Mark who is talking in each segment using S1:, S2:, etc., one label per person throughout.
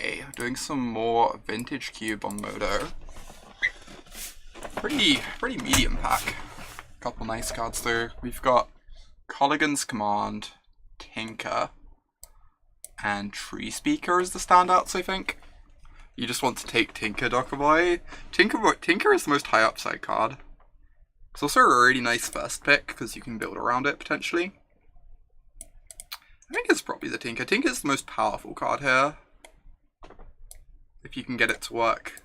S1: Okay, doing some more Vintage Cube on Modo. Pretty medium pack. Couple nice cards there. We've got Kolaghan's Command, Tinker, and Tree Speaker as the standouts, I think. You just want to take Tinker, Dokaboy. Tinker is the most high upside card. It's also a really nice first pick, because you can build around it, potentially. I think it's probably the Tinker. Tinker's the most powerful card here. If you can get it to work.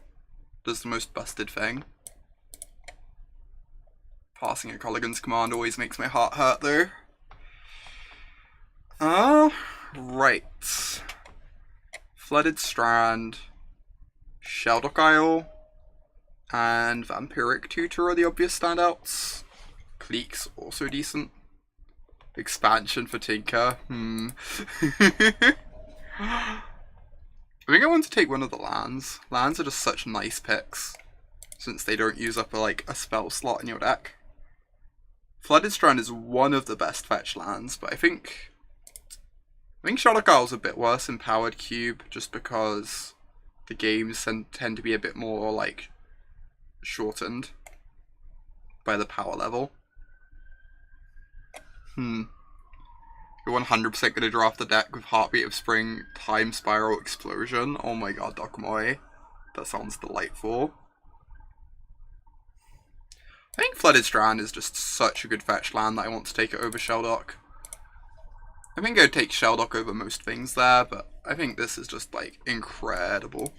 S1: Does the most busted thing. Passing a Kolaghan's Command always makes my heart hurt, though. Right. Flooded Strand, Sheldock Isle, and Vampiric Tutor are the obvious standouts. Cleek's also decent. Expansion for Tinker. I think I want to take one of the lands. Lands are just such nice picks, since they don't use up a spell slot in your deck. Flooded Strand is one of the best fetch lands, but I think Sheldock Isle's a bit worse in Powered Cube, just because the games tend to be a bit more, shortened by the power level. You're 100% going to draft the deck with Heartbeat of Spring, Time Spiral, Explosion. Oh my god, Dokomoy. That sounds delightful. I think Flooded Strand is just such a good fetch land that I want to take it over Sheldock. I think I'd take Sheldock over most things there, but I think this is just, incredible.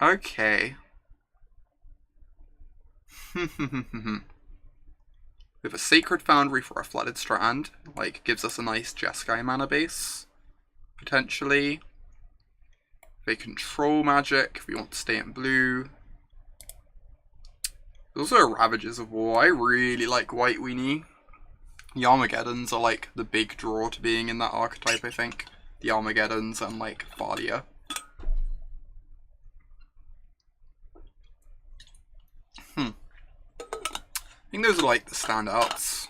S1: Okay. We have a Sacred Foundry for a Flooded Strand, gives us a nice Jeskai mana base, potentially. They control magic, if we want to stay in blue. There's also Ravages of War. I really like White Weenie. The Armageddons are, the big draw to being in that archetype, I think. The Armageddons and, Thalia. I think those are the standouts.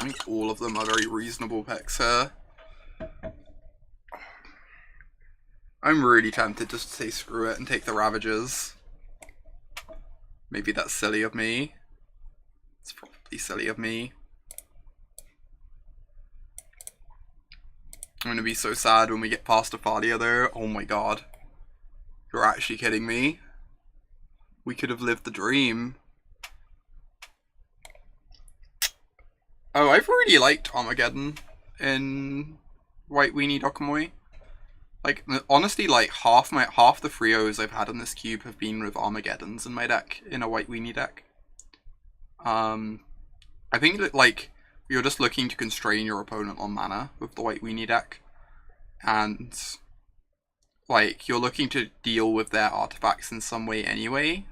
S1: I think all of them are very reasonable picks here. I'm really tempted just to say screw it and take the Ravages. Maybe that's silly of me. It's probably silly of me. I'm gonna be so sad when we get past Thalia though. Oh my god. You're actually kidding me? We could have lived the dream. Oh, I've really liked Armageddon in White Weenie Dokomoy. Honestly, half the Frios I've had in this cube have been with Armageddons in my deck, in a White Weenie deck. I think that, you're just looking to constrain your opponent on mana with the White Weenie deck. And, you're looking to deal with their artifacts in some way anyway.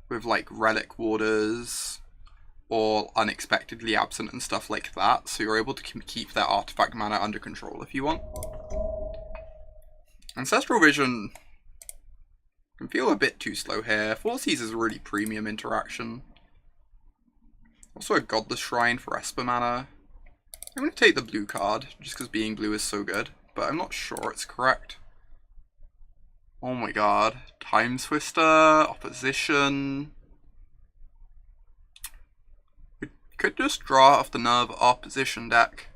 S1: With, Relic Warders, or Unexpectedly Absent and stuff like that, so you're able to keep their artifact mana under control if you want. Ancestral Vision can feel a bit too slow here. Forces is a really premium interaction. Also a Godless Shrine for Esper mana. I'm going to take the blue card, just because being blue is so good, but I'm not sure it's correct. Oh my god. Time Twister, Opposition. Could just draw off the Nerve Opposition deck.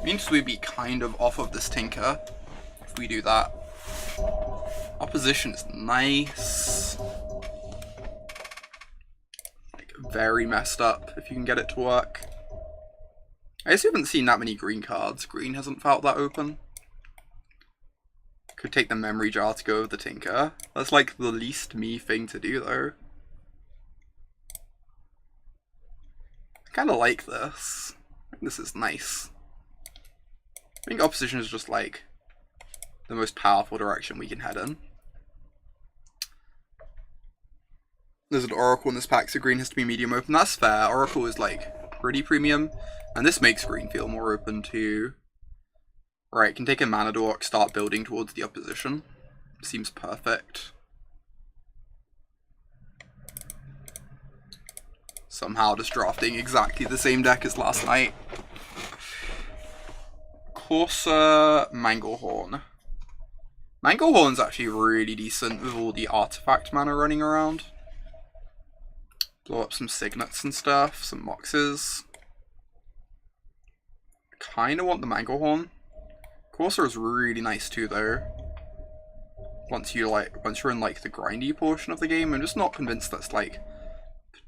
S1: Means we'd be kind of off of this Tinker if we do that. Opposition is nice. Very messed up if you can get it to work. I just haven't seen that many green cards. Green hasn't felt that open. Could take the Memory Jar to go with the Tinker. That's the least me thing to do though. I kind of like this. I think this is nice. I think Opposition is just the most powerful direction we can head in. There's an Oracle in this pack, so green has to be medium open. That's fair. Oracle is pretty premium, and this makes green feel more open too. Right, can take a Mana Dork, start building towards the opposition. Seems perfect. Somehow just drafting exactly the same deck as last night. Corsair Manglehorn. Manglehorn's actually really decent with all the artifact mana running around. Blow up some signets and stuff, some moxes. Kinda want the Manglehorn. Corsair is really nice too though. Once you're in like the grindy portion of the game, I'm just not convinced that's like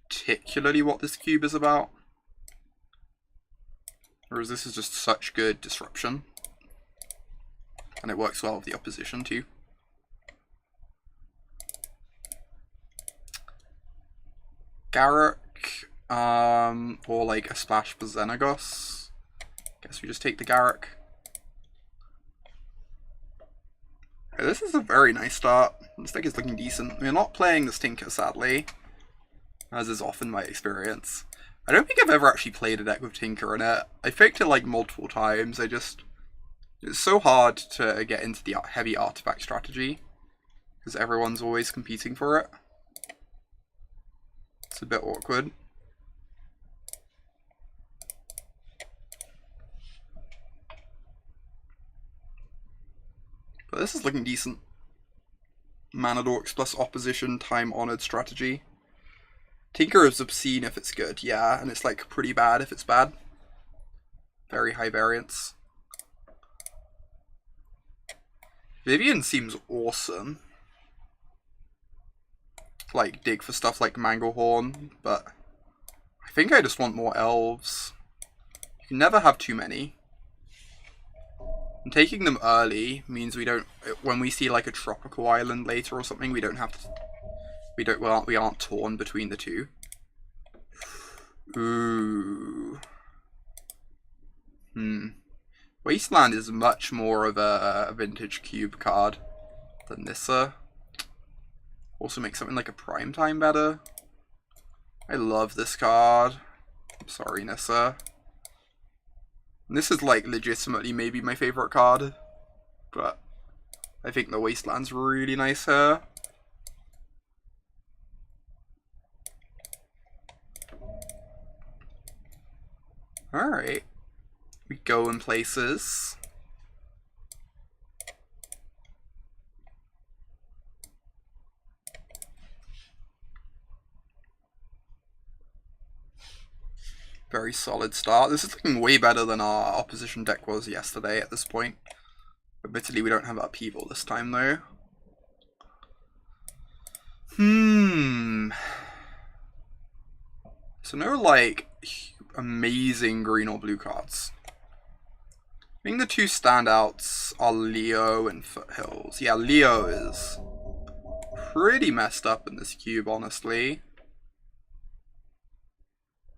S1: particularly what this cube is about. Whereas this is just such good disruption. And it works well with the opposition too. Garruk, or like a splash for Xenagos. Guess we just take the Garruk. Okay, this is a very nice start. This deck is looking decent. We're not playing this Tinker, sadly, as is often my experience. I don't think I've ever actually played a deck with Tinker in it. I faked it like multiple times. It's so hard to get into the heavy artifact strategy because everyone's always competing for it. It's a bit awkward. But this is looking decent. Mana Dorks plus opposition, time-honored strategy. Tinker is obscene if it's good, yeah, and it's like pretty bad if it's bad. Very high variance. Vivian seems awesome. Like, dig for stuff like Manglehorn, but I think I just want more elves. You can never have too many. And taking them early means we don't, when we see like a tropical island later or something, we don't have to, we aren't torn between the two. Ooh. Wasteland is much more of a vintage cube card than Nissa. Also makes something like a Primetime better. I love this card. I'm sorry, Nissa. And this is like legitimately maybe my favorite card, but I think the Wasteland's really nice here. Alright. We go in places. Very solid start. This is looking way better than our opposition deck was yesterday at this point. Admittedly, we don't have upheaval this time though. So no like amazing green or blue cards. I think the two standouts are Leo and Foothills. Yeah, Leo is pretty messed up in this cube, honestly.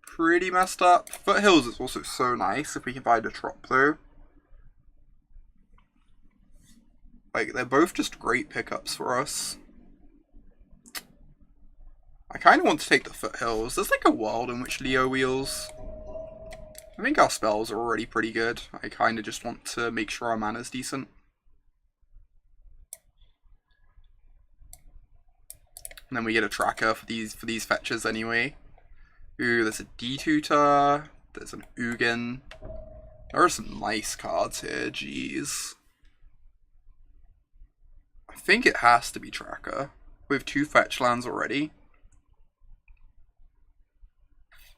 S1: Pretty messed up. Foothills is also so nice if we can find a trop though. Like, they're both just great pickups for us. I kind of want to take the Foothills. There's like a world in which Leo wheels. I think our spells are already pretty good. I kind of just want to make sure our mana's decent. And then we get a tracker for these fetches anyway. Ooh, there's a D-Tutor. There's an Ugin. There are some nice cards here, jeez. I think it has to be tracker. We have 2 fetch lands already.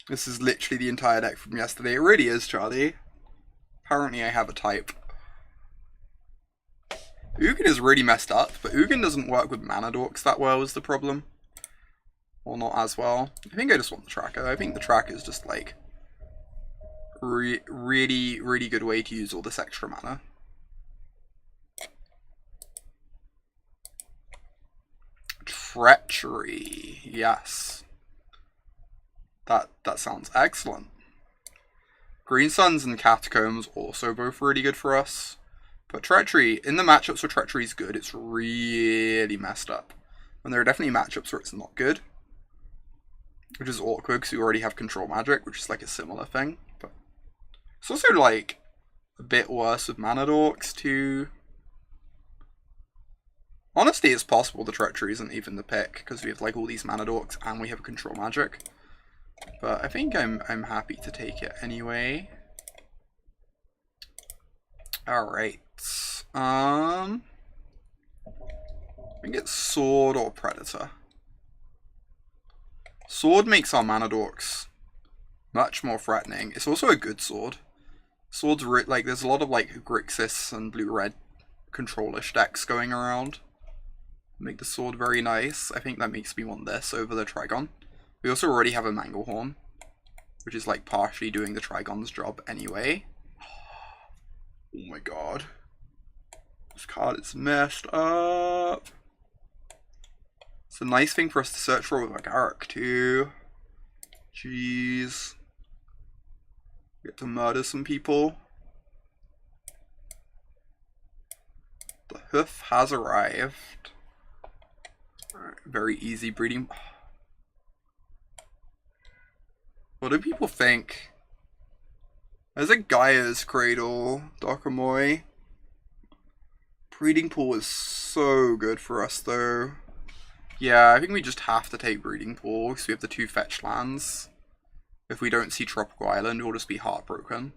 S1: This is literally the entire deck from yesterday. It really is, Charlie. Apparently I have a type. Ugin is really messed up, but Ugin doesn't work with Mana Dorks that well is the problem. Or not as well. I think I just want the tracker. I think the tracker is just like really good way to use all this extra mana. Treachery, yes. That sounds excellent. Green Suns and Catacombs also both really good for us. But Treachery, in the matchups where Treachery is good, it's really messed up. And there are definitely matchups where it's not good. Which is awkward because we already have Control Magic, which is like a similar thing. But it's also like a bit worse with Mana Dorks too. Honestly, it's possible the Treachery isn't even the pick because we have like all these Mana Dorks and we have a Control Magic. But I think I'm happy to take it anyway. Alright. I think it's Sword or Predator. Sword makes our mana dorks much more threatening. It's also a good sword. Swords, like, there's a lot of, like, Grixis and blue-red control-ish decks going around. Make the sword very nice. I think that makes me want this over the Trigon. We also already have a Manglehorn, which is, like, partially doing the Trigon's job anyway. Oh my god. This card is messed up. It's a nice thing for us to search for with our Garruk too. Jeez. Get to murder some people. The hoof has arrived. Right, very easy breeding. What do people think? There's a Gaia's Cradle, Dokomoy. Breeding Pool is so good for us though. Yeah, I think we just have to take Breeding Pool because we have the 2 fetch lands. If we don't see Tropical Island, we'll just be heartbroken.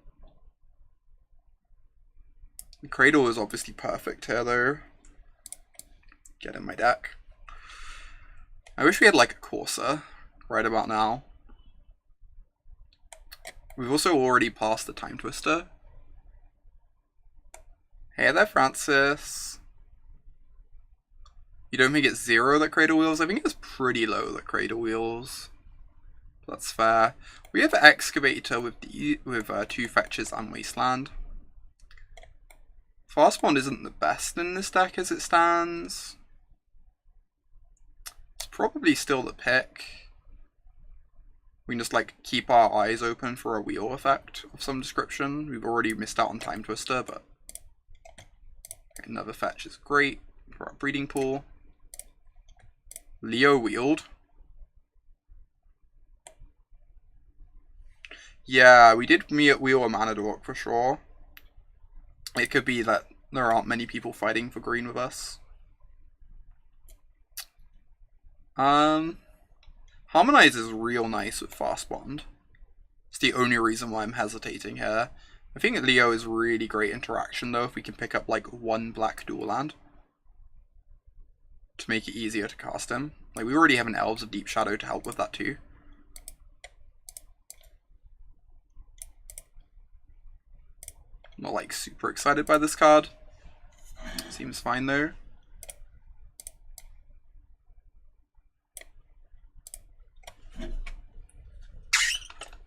S1: The Cradle is obviously perfect here though. Get in my deck. I wish we had like a Corsair right about now. We've also already passed the Time Twister. Hey there, Francis. You don't think it's 0 that Cradle Wheels? I think it's pretty low that Cradle Wheels. That's fair. We have Excavator with 2 fetches and Wasteland. Fastbond isn't the best in this deck as it stands. It's probably still the pick. We can just like keep our eyes open for a wheel effect of some description. We've already missed out on Time Twister, but another fetch is great for our Breeding Pool. Leo Wheeled. Yeah, we did wheel a Mana Dork for sure. It could be that there aren't many people fighting for green with us. Harmonize is real nice with Fastbond. It's the only reason why I'm hesitating here. I think Leo is really great interaction though if we can pick up like 1 black dual land to make it easier to cast him. Like we already have an Elves of Deep Shadow to help with that too. I'm not like super excited by this card. Seems fine though.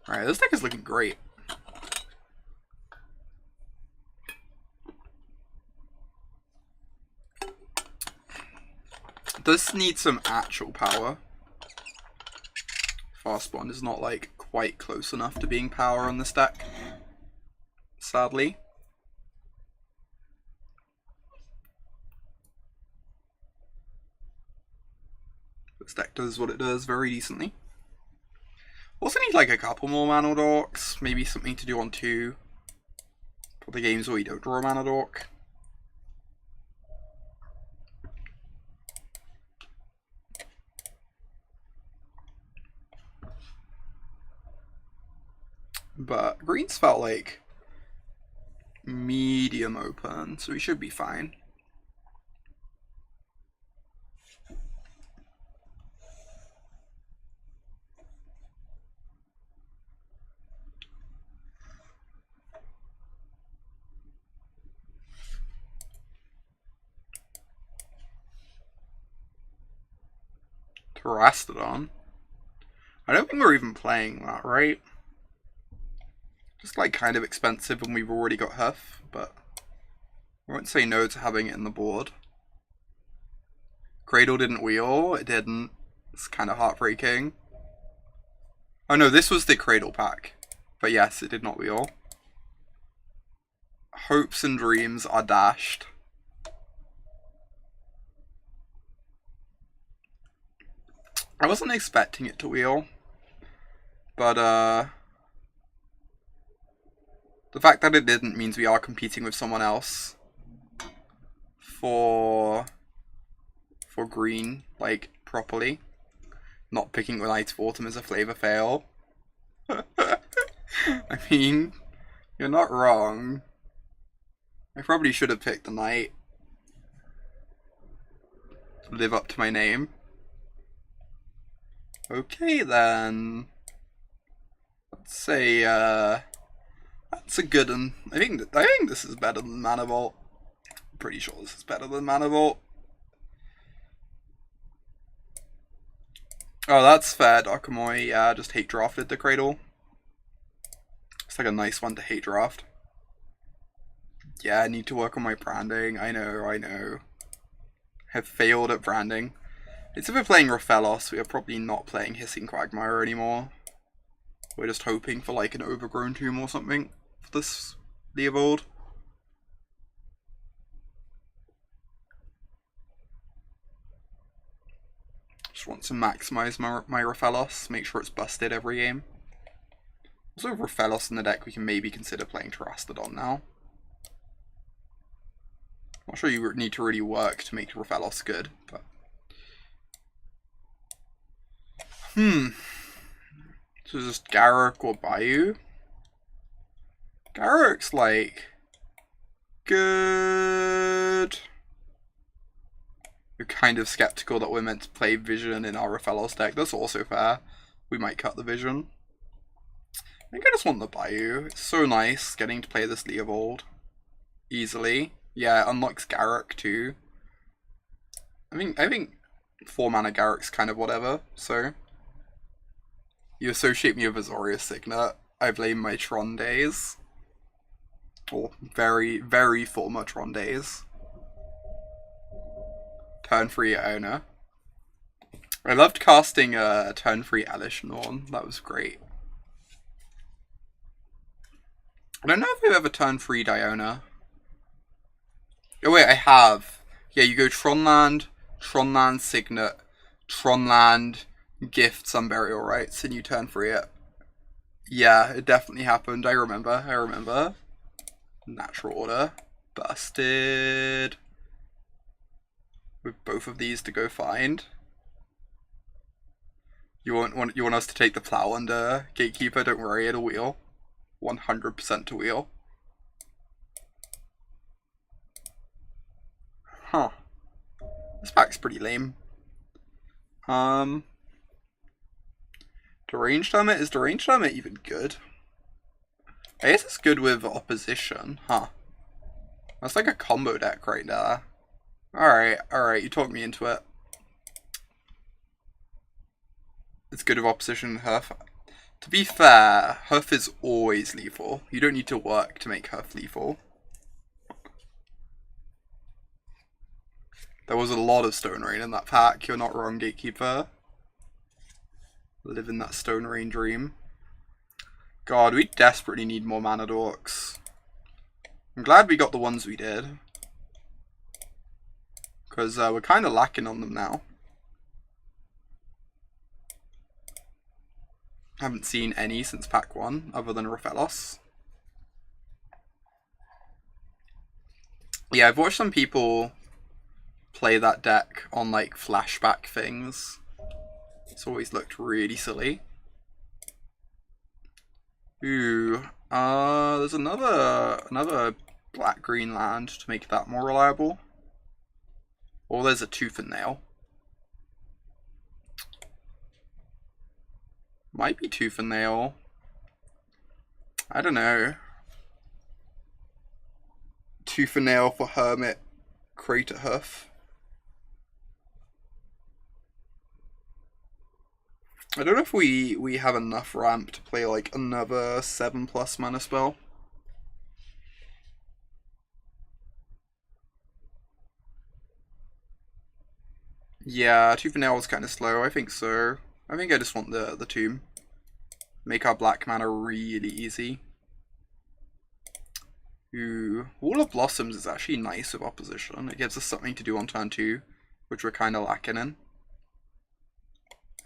S1: Alright, this deck is looking great. This needs some actual power. Fastbond is not like quite close enough to being power on this deck, sadly. This deck does what it does very decently. Also need like a couple more Mana Dorks, maybe something to do on 2 for the games where we don't draw a Mana Dork. But greens felt like medium open, so we should be fine. Terastodon. I don't think we're even playing that, right? Just like kind of expensive when we've already got Huff, but I won't say no to having it in the board. Cradle didn't wheel, it didn't. It's kind of heartbreaking. Oh no, this was the Cradle pack. But yes, it did not wheel. Hopes and dreams are dashed. I wasn't expecting it to wheel. But the fact that it didn't means we are competing with someone else for green, like, properly. Not picking Knight's Autumn as a flavor fail. I mean, you're not wrong. I probably should have picked the knight. Live up to my name. Okay then. Let's say that's a good one. I think this is better than Mana Vault. I'm pretty sure this is better than Mana Vault. Oh, that's fair, Dokomoy. Yeah, just hate drafted the Cradle. It's like a nice one to hate draft. Yeah, I need to work on my branding. I know. Have failed at branding. It's if we're playing Rofellos, we are probably not playing Hissing Quagmire anymore. We're just hoping for like an overgrown tomb or something for this Leovold. Just want to maximize my Rofellos, make sure it's busted every game. Also, with Rofellos in the deck, we can maybe consider playing Terastodon now. Not sure you need to really work to make Rofellos good, but... So just Garruk or Bayou? Garruk's like... good... You're kind of skeptical that we're meant to play Vision in our Rofellos deck. That's also fair. We might cut the Vision. I think I just want the Bayou. It's so nice getting to play this Leovold easily. Yeah, it unlocks Garruk too. I think 4 mana Garruk's kind of whatever, so... You associate me with Azorius Signet. I blame my Tron days. Or very, very former Tron days. Turn 3 Iona. I loved casting turn 3 Elish Norn. That was great. I don't know if I've ever turned 3 Diona. Oh wait, I have. Yeah, you go Tronland, Tronland Signet, Tronland, Gift Sunburial Rites, and you turn 3 it. Yeah, it definitely happened. I remember. Natural Order. Busted. With both of these to go find. You want us to take the plow under Gatekeeper? Don't worry, it'll wheel. 100% to wheel. Huh. This pack's pretty lame. Deranged Hermit? Is Deranged Hermit even good? I guess it's good with opposition, huh? That's like a combo deck right there. Alright, you talked me into it. It's good with opposition and Hurf. To be fair, Hurf is always lethal. You don't need to work to make Hurf lethal. There was a lot of Stone Rain in that pack, you're not wrong, Gatekeeper. Live in that Stone Rain dream. God, we desperately need more Mana Dorks. I'm glad we got the ones we did. Because we're kind of lacking on them now. Haven't seen any since pack 1, other than Rofellos. Yeah, I've watched some people play that deck on like flashback things. It's always looked really silly. Ooh, there's another black-green land to make that more reliable. Or there's a Tooth and Nail. Might be Tooth and Nail. I don't know. Tooth and Nail for Hermit, Crater Hoof. I don't know if we have enough ramp to play like another 7+ mana spell. Yeah, Tooth and Nail was kind of slow. I think so. I think I just want the tomb. Make our black mana really easy. Ooh, Wall of Blossoms is actually nice with opposition. It gives us something to do on turn 2, which we're kind of lacking in.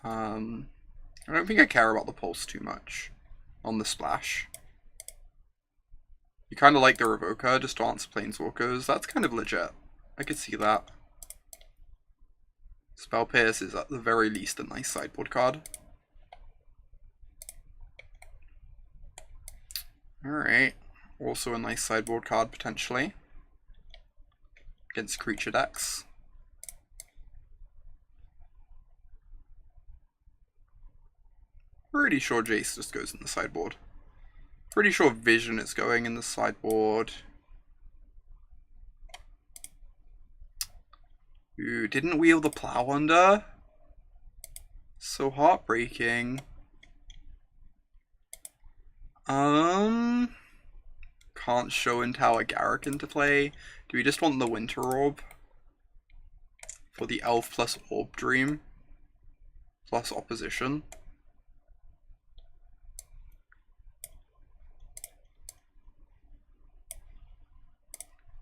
S1: I don't think I care about the pulse too much on the splash. You kind of like the Revoker, just to answer Planeswalkers. That's kind of legit. I could see that. Spell Pierce is at the very least a nice sideboard card. Alright. Also a nice sideboard card, potentially. against creature decks. Pretty sure Jace just goes in the sideboard. Pretty sure Vision is going in the sideboard. Ooh, didn't wheel the Plow under? So heartbreaking. Can't show and tower Garruk into play. Do we just want the Winter Orb? For the Elf plus Orb Dream? Plus opposition?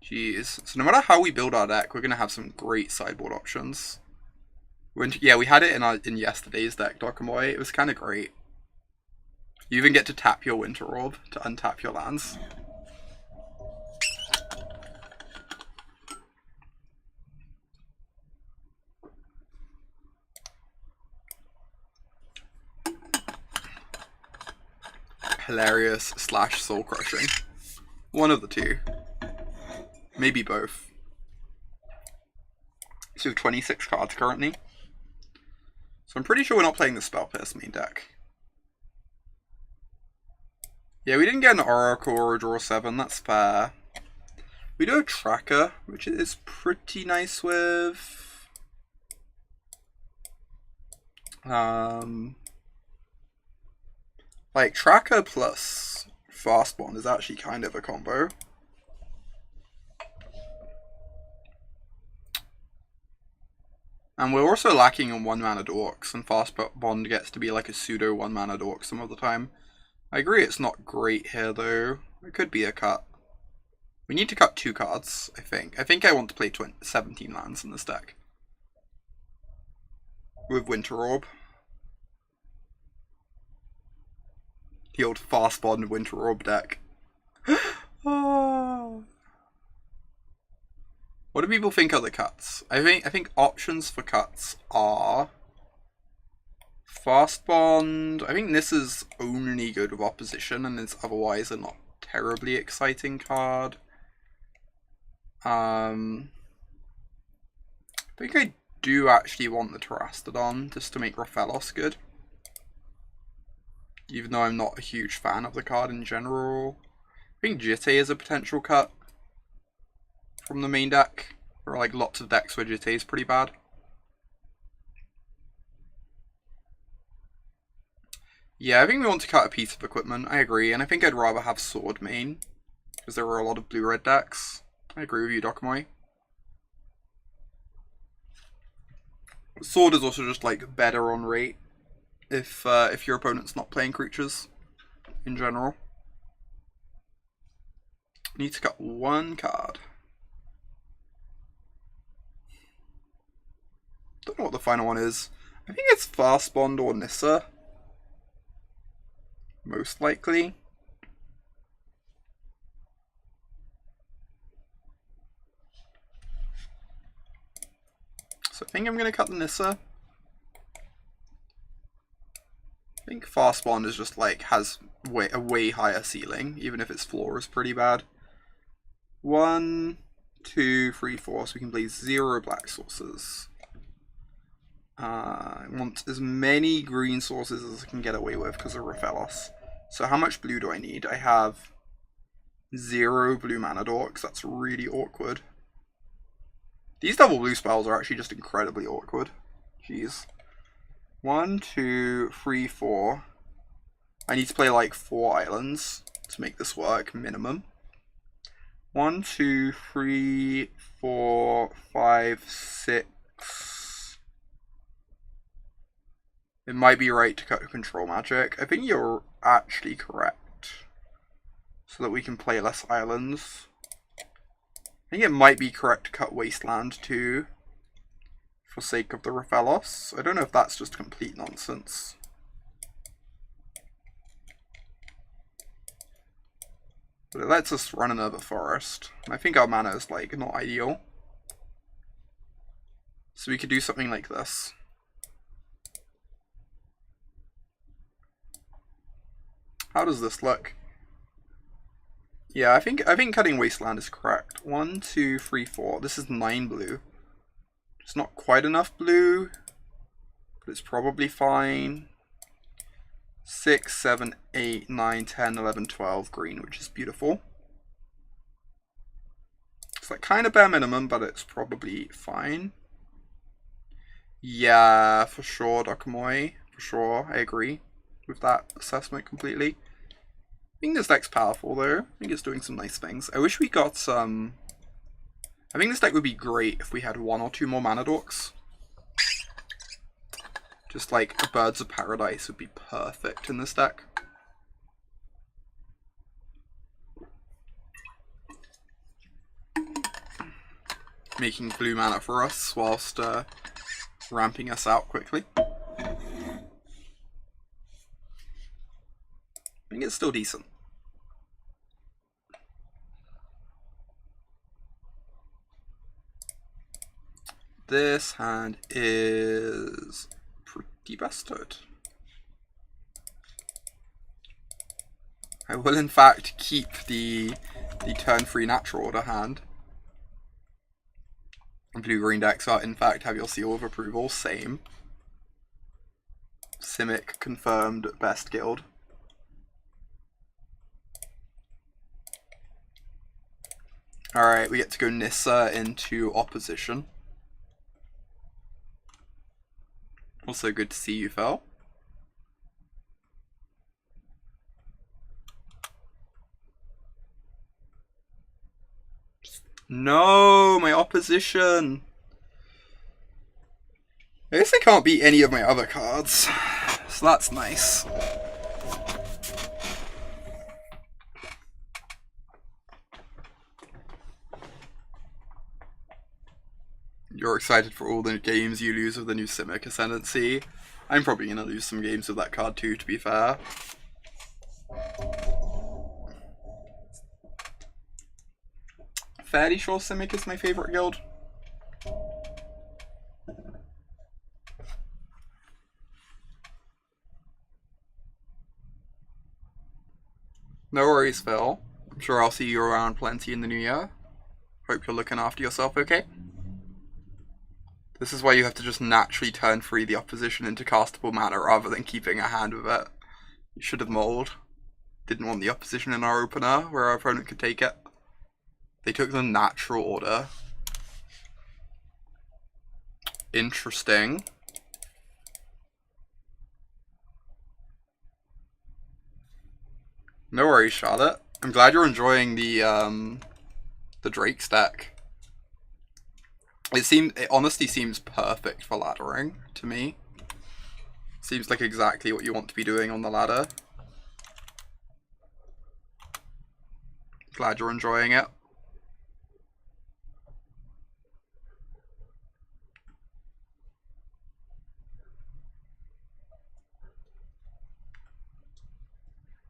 S1: Jeez. So no matter how we build our deck, we're going to have some great sideboard options. Yeah, we had it in yesterday's deck, Dokomoy. It was kind of great. You even get to tap your Winter Orb to untap your lands. Hilarious / soul crushing. One of the two. Maybe both. So we have 26 cards currently. So I'm pretty sure we're not playing the Spell Pierce main deck. Yeah, we didn't get an Oracle or a Draw 7, that's fair. We do a Tracker, which is pretty nice with. Like, Tracker plus Fast Bond is actually kind of a combo. And we're also lacking in 1-mana dorks, and Fast Bond gets to be like a pseudo 1-mana dork some of the time. I agree it's not great here though. It could be a cut. We need to cut 2 cards, I think. I think I want to play 17 lands in this deck. With Winter Orb. The old Fast Bond Winter Orb deck. Oh. What do people think are the cuts? I think options for cuts are Fast Bond. I think this is only good with opposition and it's otherwise a not terribly exciting card. I think I do actually want the Terastodon just to make Rathalos good. Even though I'm not a huge fan of the card in general. I think Jitte is a potential cut from the main deck. There are like lots of decks where Jitte is pretty bad. Yeah, I think we want to cut a piece of equipment, I agree, and I think I'd rather have Sword main, because there were a lot of blue-red decks. I agree with you, Dokomoy. Sword is also just like better on rate if your opponent's not playing creatures in general. Need to cut 1 card. Don't know what the final one is. I think it's Fast Bond or Nissa. Most likely. So I think I'm going to cut the Nissa. I think Fast Bond is just like, has a way higher ceiling, even if its floor is pretty bad. 1, 2, 3, 4, so we can play 0 black sources. I want as many green sources as I can get away with because of Rathalos. So how much blue do I need? I have 0 blue mana dorks. That's really awkward. These double blue spells are actually just incredibly awkward. Jeez. 1, 2, 3, 4. I need to play like 4 islands to make this work, minimum. 1, 2, 3, 4, 5, 6. It might be right to cut Control Magic. I think you're actually correct. So that we can play less islands. I think it might be correct to cut Wasteland too. For sake of the Rathalos. I don't know if that's just complete nonsense. But it lets us run another forest. I think our mana is like not ideal. So we could do something like this. How does this look? Yeah, I think cutting Wasteland is correct. 1, 2, 3, 4. This is 9 blue. It's not quite enough blue, but it's probably fine. 6, 7, 8, 9, 10, 11, 12 green, which is beautiful. It's like kind of bare minimum, but it's probably fine. Yeah, for sure, Dokomoy. For sure, I agree with that assessment completely. I think this deck's powerful though. I think it's doing some nice things. I wish we got some... I think this deck would be great if we had 1 or 2 more mana dorks. Just like a Birds of Paradise would be perfect in this deck. Making blue mana for us whilst ramping us out quickly. I think it's still decent. This hand is pretty busted. I will in fact keep the turn 3 natural order hand. Blue-green decks are in fact have your seal of approval, same. Simic confirmed best guild. Alright, we get to go Nissa into opposition. Also good to see you, Fel. No, my opposition. I guess I can't beat any of my other cards, so that's nice. You're excited for all the games you lose with the new Simic Ascendancy. I'm probably going to lose some games with that card too, to be fair. Fairly sure Simic is my favourite guild. No worries, Phil. I'm sure I'll see you around plenty in the new year. Hope you're looking after yourself, okay? This is why you have to just naturally turn free the opposition into castable mana rather than keeping a hand with it. You should have mulled. Didn't want the opposition in our opener where our opponent could take it. They took the natural order. Interesting. No worries, Charlotte. I'm glad you're enjoying the Drake stack. It honestly seems perfect for laddering to me. Seems like exactly what you want to be doing on the ladder. Glad you're enjoying it.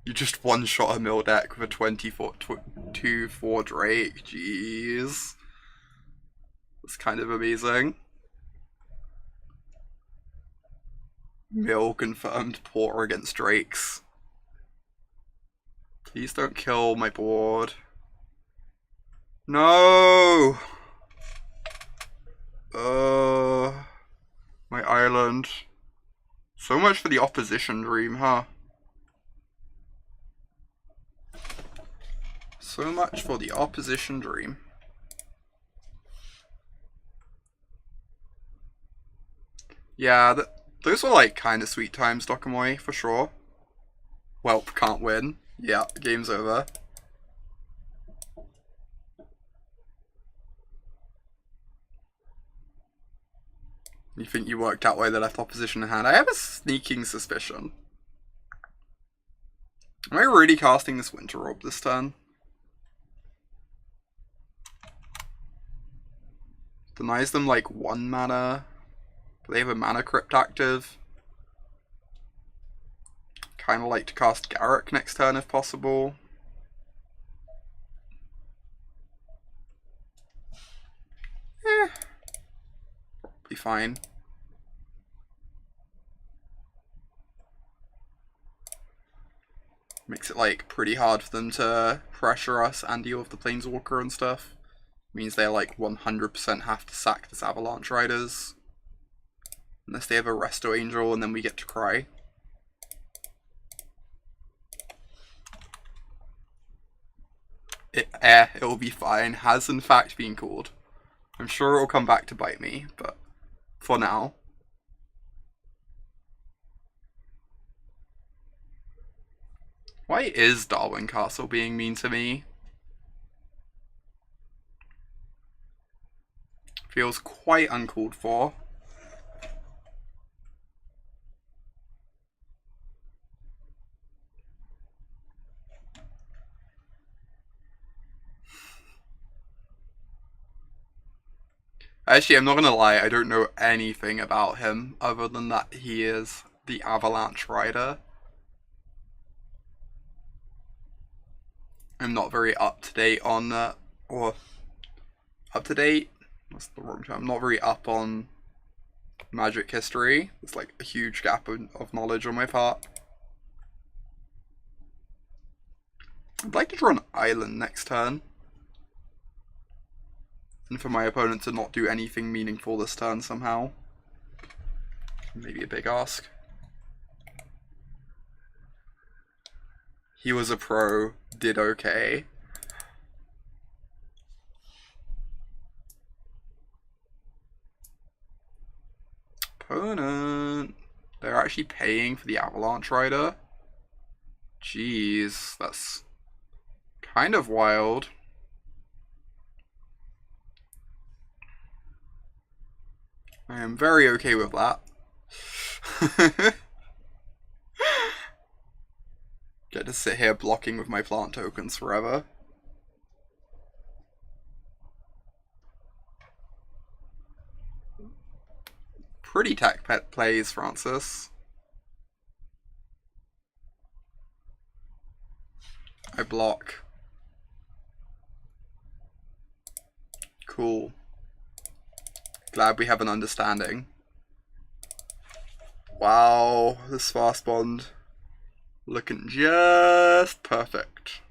S1: You just one-shot a mill deck with a 2/4 Drake. Jeez. That's kind of amazing. Mill confirmed poor against Drakes. Please don't kill my board. No! My island. So much for the opposition dream, huh? So much for the opposition dream. Yeah, those were like kind of sweet times, Dokomoy, for sure. Welp can't win. Yeah, game's over. You think you worked out why they left opposition in hand? I have a sneaking suspicion. Am I really casting this Winter Orb this turn? Denies them like 1 mana. But they have a Mana Crypt active. Kinda like to cast Garruk next turn if possible. Be fine. makes it like pretty hard for them to pressure us and deal with the Planeswalker and stuff. Means they like 100% have to sack this Avalanche Riders. Unless they have a Resto Angel and then we get to cry. It'll be fine. Has in fact been called. I'm sure it'll come back to bite me, but for now. Why is Darwin Castle being mean to me? Feels quite uncalled for. Actually, I'm not gonna lie, I don't know anything about him other than that he is the Avalanche Rider. I'm not very up to date on that, or up to date? That's the wrong term. I'm not very up on Magic history. There's like a huge gap of knowledge on my part. I'd like to draw an island next turn. And for my opponent to not do anything meaningful this turn somehow. Maybe a big ask. He was a pro, did okay. Opponent. They're actually paying for the Avalanche Rider. Jeez, that's kind of wild. I am very okay with that. Get to sit here blocking with my plant tokens forever. Pretty tech pet plays, Francis. I block. Cool. Glad we have an understanding. Wow, this fast bond looking just perfect.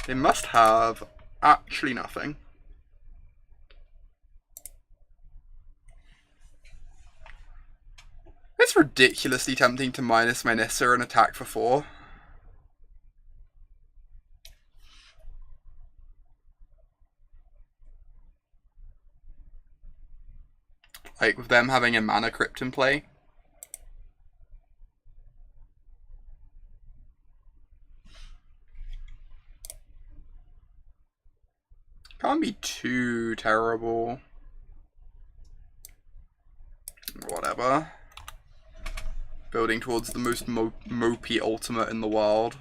S1: They must have actually nothing. It's ridiculously tempting to minus my Nissa and attack for 4. Like, with them having a Mana Crypt in play. Can't be too terrible. Whatever. Building towards the most mopey ultimate in the world.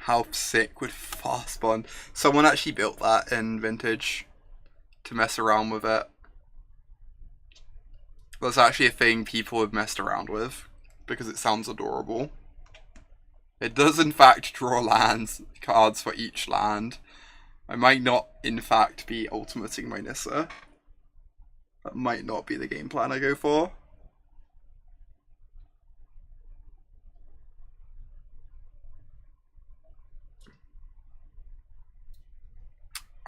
S1: How sick would fast bond? Someone actually built that in Vintage to mess around with it. That's actually a thing people have messed around with because it sounds adorable. It does in fact draw cards for each land. I might not in fact be ultimating my Nissa. That might not be the game plan I go for.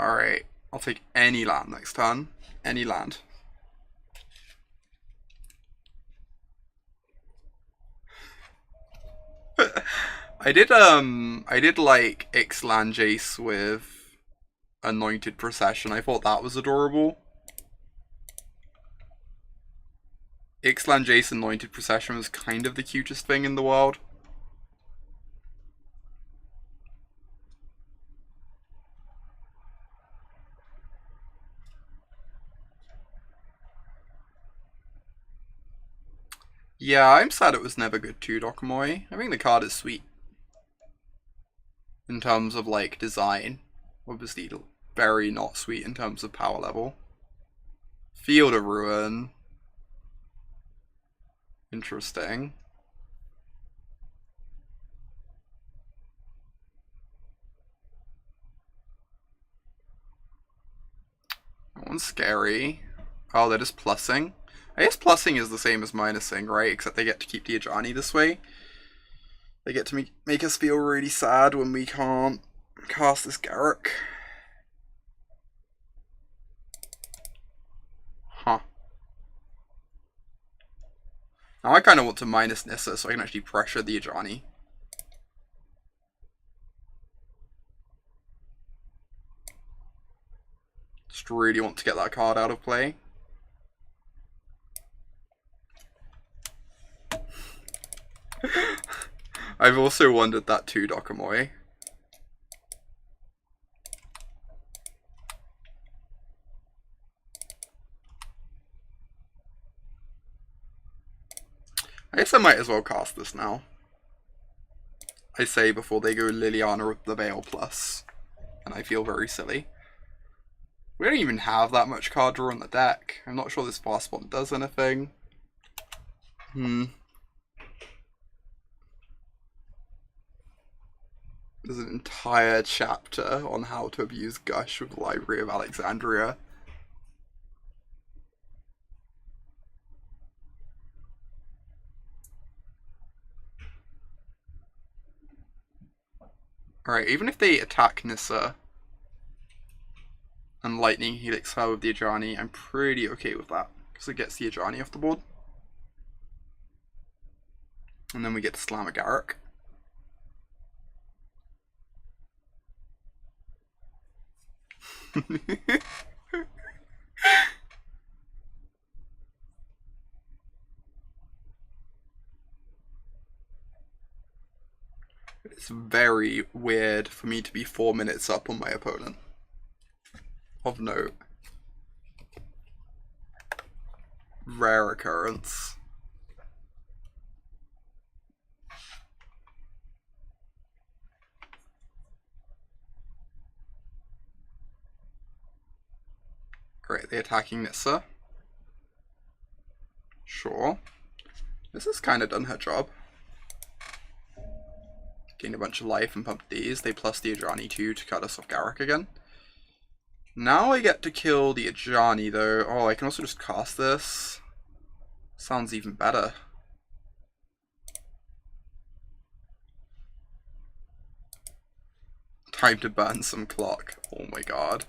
S1: Alright, I'll take any land next turn. Any land. I did like Ixalan Jace with Anointed Procession. I thought that was adorable. Ixalan Jace Anointed Procession was kind of the cutest thing in the world. Yeah, I'm sad it was never good too, Dokomoy. I think the card is sweet. In terms of, like, design. Obviously, very not sweet in terms of power level. Field of Ruin. Interesting. one's scary. Oh, they're just plussing. I guess plussing is the same as minusing, right? Except they get to keep the Ajani this way. They get to make us feel really sad when we can't cast this Garruk. Huh. Now I kind of want to minus Nissa so I can actually pressure the Ajani. Just really want to get that card out of play. I've also wondered that too, Dokomoy. I guess I might as well cast this now. I say before they go Liliana with the Veil Plus. And I feel very silly. We don't even have that much card draw on the deck. I'm not sure this Fast One does anything. There's an entire chapter on how to abuse Gush with the Library of Alexandria. Alright, even if they attack Nissa and Lightning Helix her with the Ajani, I'm pretty okay with that, because it gets the Ajani off the board. And then we get to slam a Garruk. It's very weird for me to be 4 minutes up on my opponent. Of note. Rare occurrence. Great, they're attacking Nissa. Sure. This has kind of done her job. Gained a bunch of life and pumped these. They plus the Ajani too to cut us off Garruk again. Now I get to kill the Ajani though. Oh, I can also just cast this. Sounds even better. Time to burn some clock. Oh my god.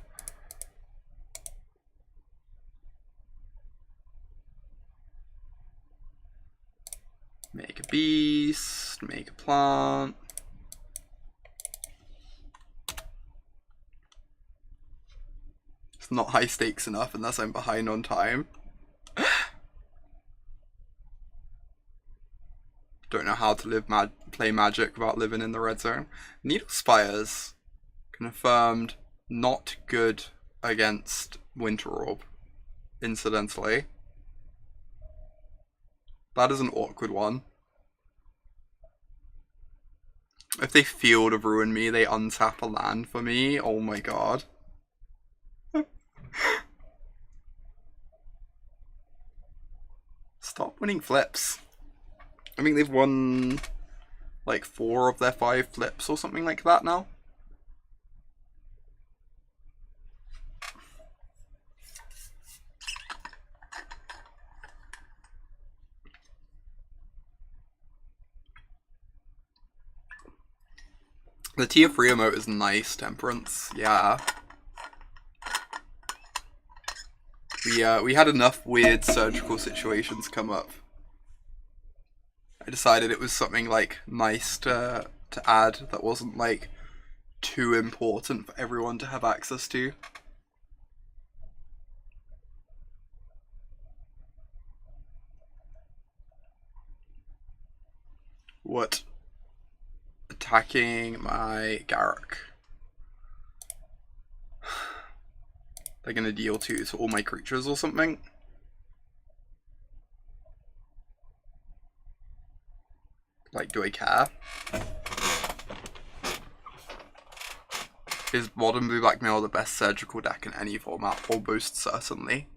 S1: Make a beast, make a plant. It's not high stakes enough unless I'm behind on time. Don't know how to play Magic without living in the red zone. Needle Spires confirmed not good against Winter Orb, incidentally. That is an awkward one. If they Field of Ruin me, they untap a land for me. Oh my god. Stop winning flips. I mean, they've won like 4 of their 5 flips or something like that now. The tier 3 emote is nice, Temperance. Yeah. We had enough weird surgical situations come up. I decided it was something like nice to add that wasn't like too important for everyone to have access to. What? Attacking my Garruk. They're gonna deal 2 to all my creatures or something. Like, do I care? Is Modern Blue Blackmail the best surgical deck in any format? Almost certainly.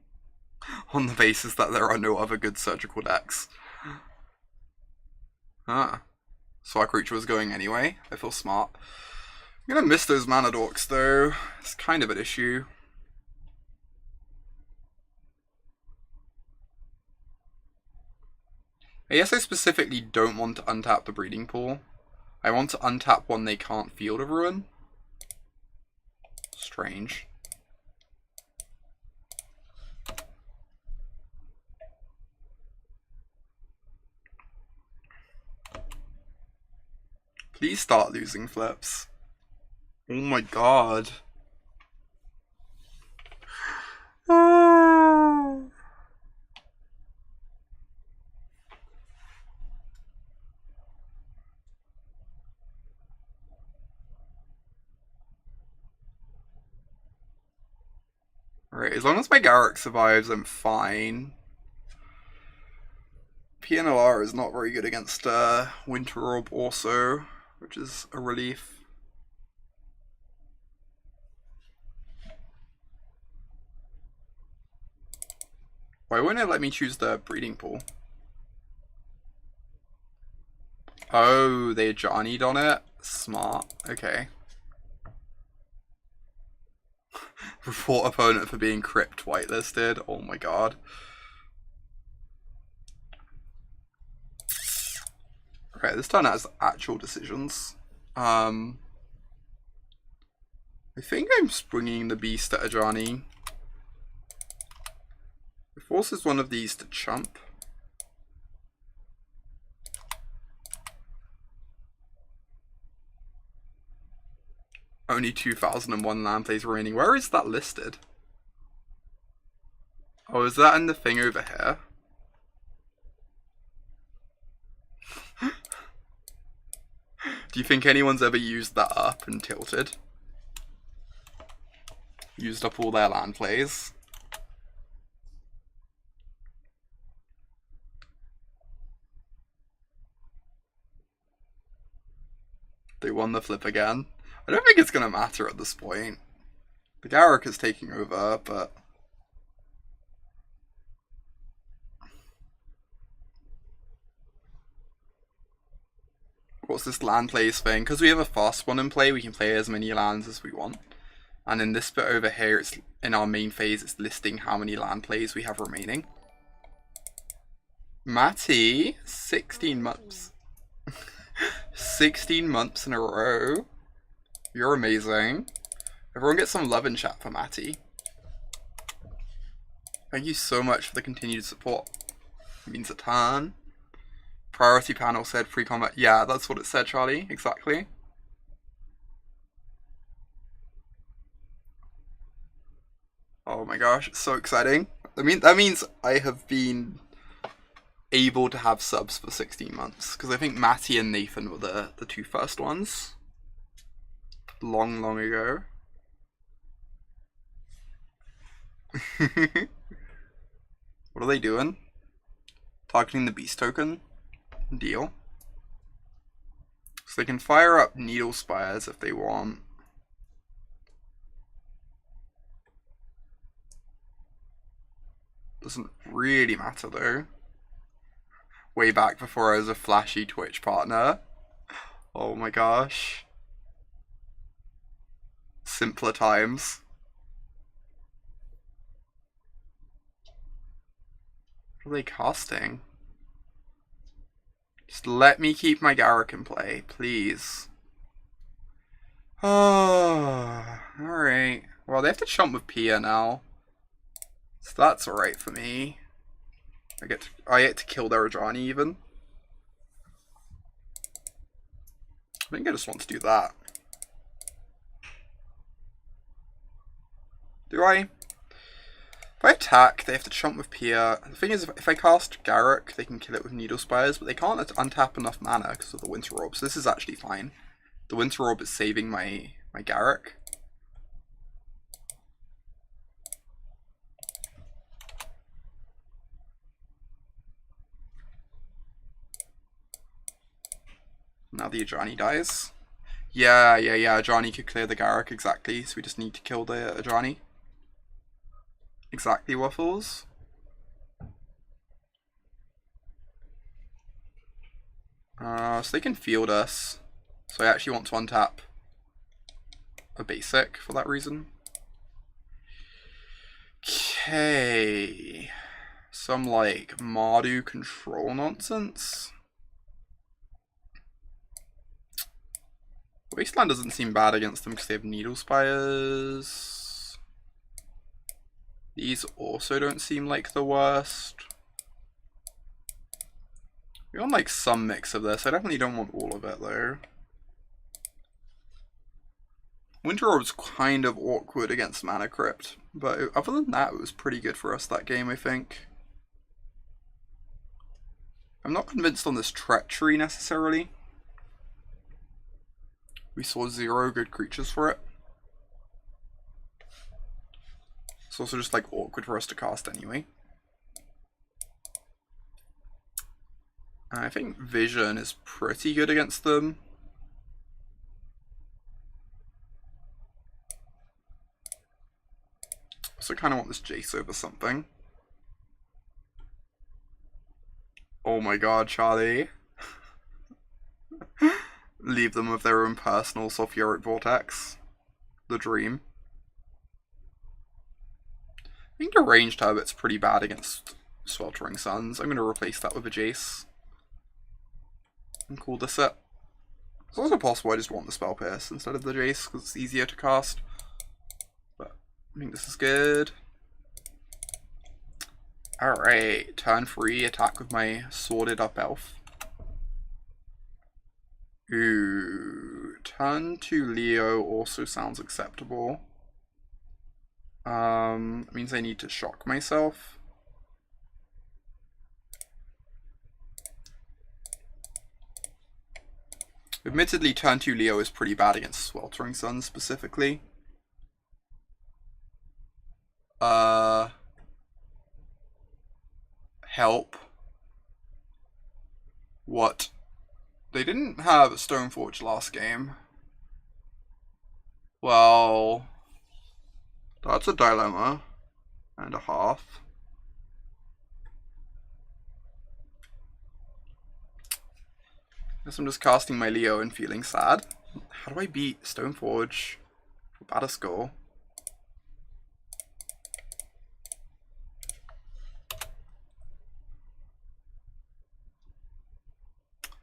S1: On the basis that there are no other good surgical decks. Ah. So our creature was going anyway. I feel smart. I'm gonna miss those mana dorks though. It's kind of an issue. I guess I specifically don't want to untap the breeding pool. I want to untap one they can't Field of Ruin. Strange. Please start losing flips. Oh my god. Alright, as long as my Garruk survives, I'm fine. PNLR is not very good against Winter Orb also, which is a relief. Why wouldn't it let me choose the breeding pool? Oh, they Ajani'd on it? Smart. Okay. Report opponent for being crypt whitelisted. Oh my god. Right, this turn has actual decisions. I think I'm springing the beast at Ajani. It forces one of these to chump. Only 2001 land plays remaining. Where is that listed? Oh, is that in the thing over here? Do you think anyone's ever used that up and tilted? Used up all their land plays? They won the flip again. I don't think it's gonna matter at this point. The Garruk is taking over, but... What's this land plays thing? Because we have a fast one in play, we can play as many lands as we want. And in this bit over here, it's in our main phase, it's listing how many land plays we have remaining. Matty, 16 months. 16 months in a row. You're amazing. Everyone get some love in chat for Matty. Thank you so much for the continued support. It means a ton. Priority panel said free combat. Yeah, that's what it said, Charlie. Exactly. Oh my gosh, it's so exciting. That means I have been able to have subs for 16 months. Because I think Matty and Nathan were the two first ones. Long, long ago. What are they doing? Targeting the beast token? Deal. So they can fire up Needle Spires if they want. Doesn't really matter though. Way back before I was a flashy Twitch partner. Oh my gosh. Simpler times. What are they casting? Just let me keep my Garruk in play, please. Oh, alright. Well, they have to chump with Pia now. So that's alright for me. I get to kill their Ajani even. I think I just want to do that. Do I? If I attack, they have to chump with Pia. The thing is, if I cast Garruk, they can kill it with Needle Spires, but they can't untap enough mana because of the Winter Orb, so this is actually fine. The Winter Orb is saving my Garruk. Now the Ajani dies. Yeah, Ajani could clear the Garruk, exactly, so we just need to kill the Ajani. Exactly, Waffles. So they can field us. So I actually want to untap a basic for that reason. Okay. some like Mardu control nonsense. Wasteland doesn't seem bad against them because they have Needle Spires. These also don't seem like the worst. We want like some mix of this. I definitely don't want all of it though. Winter Orb's kind of awkward against Mana Crypt, but other than that, it was pretty good for us that game, I think. I'm not convinced on this Treachery necessarily. We saw 0 good creatures for it. It's also just like awkward for us to cast anyway. I think Vision is pretty good against them. Also kind of want this Jace over something. Oh my god, Charlie. Leave them with their own personal sulfuric vortex. The dream. I think the ranged Hermit's pretty bad against Sweltering Suns. I'm going to replace that with a Jace. And call this it. It's also possible I just want the Spell Pierce instead of the Jace because it's easier to cast. But I think this is good. Alright, turn 3, attack with my Sworded Up Elf. Ooh, turn 2 Leo also sounds acceptable. It means I need to shock myself. Admittedly, turn 2 Leo is pretty bad against Sweltering Suns specifically. Help. What? They didn't have Stoneforge last game. Well, that's a dilemma and a half. Guess I'm just casting my Leo and feeling sad. How do I beat Stoneforge for Batterskull?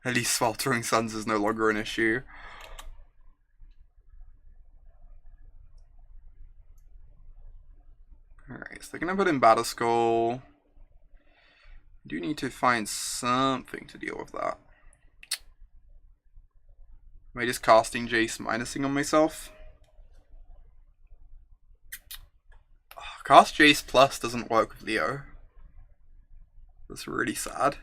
S1: At least Sweltering Suns is no longer an issue. Alright, so they're gonna put in Batterskull. I do need to find something to deal with that. Am I just casting Jace minusing on myself? Cast Jace plus doesn't work with Leo. That's really sad.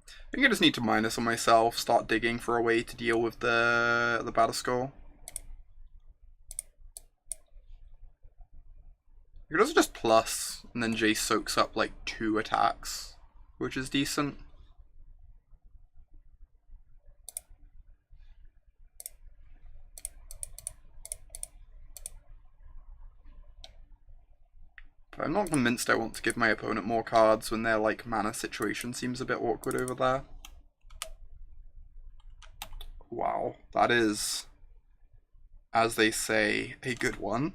S1: I think I just need to minus on myself, start digging for a way to deal with the Batterskull. You could also just plus, and then Jace soaks up like 2 attacks, which is decent. But I'm not convinced I want to give my opponent more cards when their like mana situation seems a bit awkward over there. Wow, that is, as they say, a good one.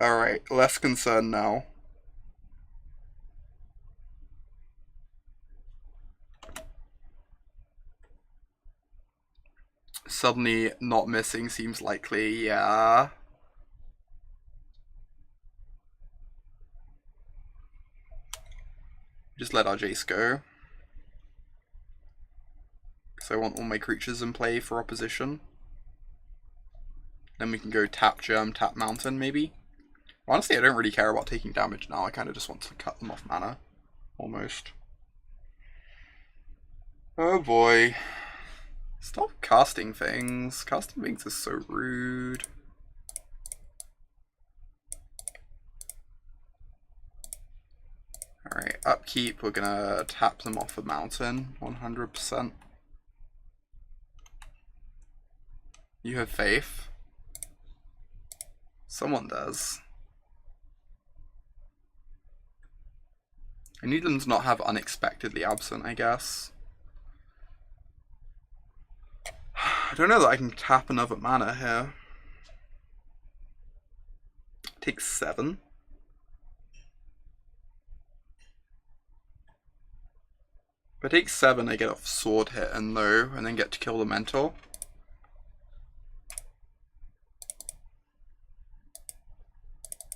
S1: Alright, less concerned now. Suddenly not missing seems likely, yeah. Just let our Jace go. Because I want all my creatures in play for opposition. Then we can go tap Germ, tap Mountain, maybe. Honestly, I don't really care about taking damage now. I kind of just want to cut them off mana. Almost. Oh boy. Stop casting things. Casting things is so rude. Alright, upkeep, we're gonna tap them off a Mountain, 100%. You have faith. Someone does. I need them to not have Unexpectedly Absent, I guess. I don't know that I can tap another mana here. Takes 7. If I take 7, I get a sword hit and low, and then get to kill the mentor.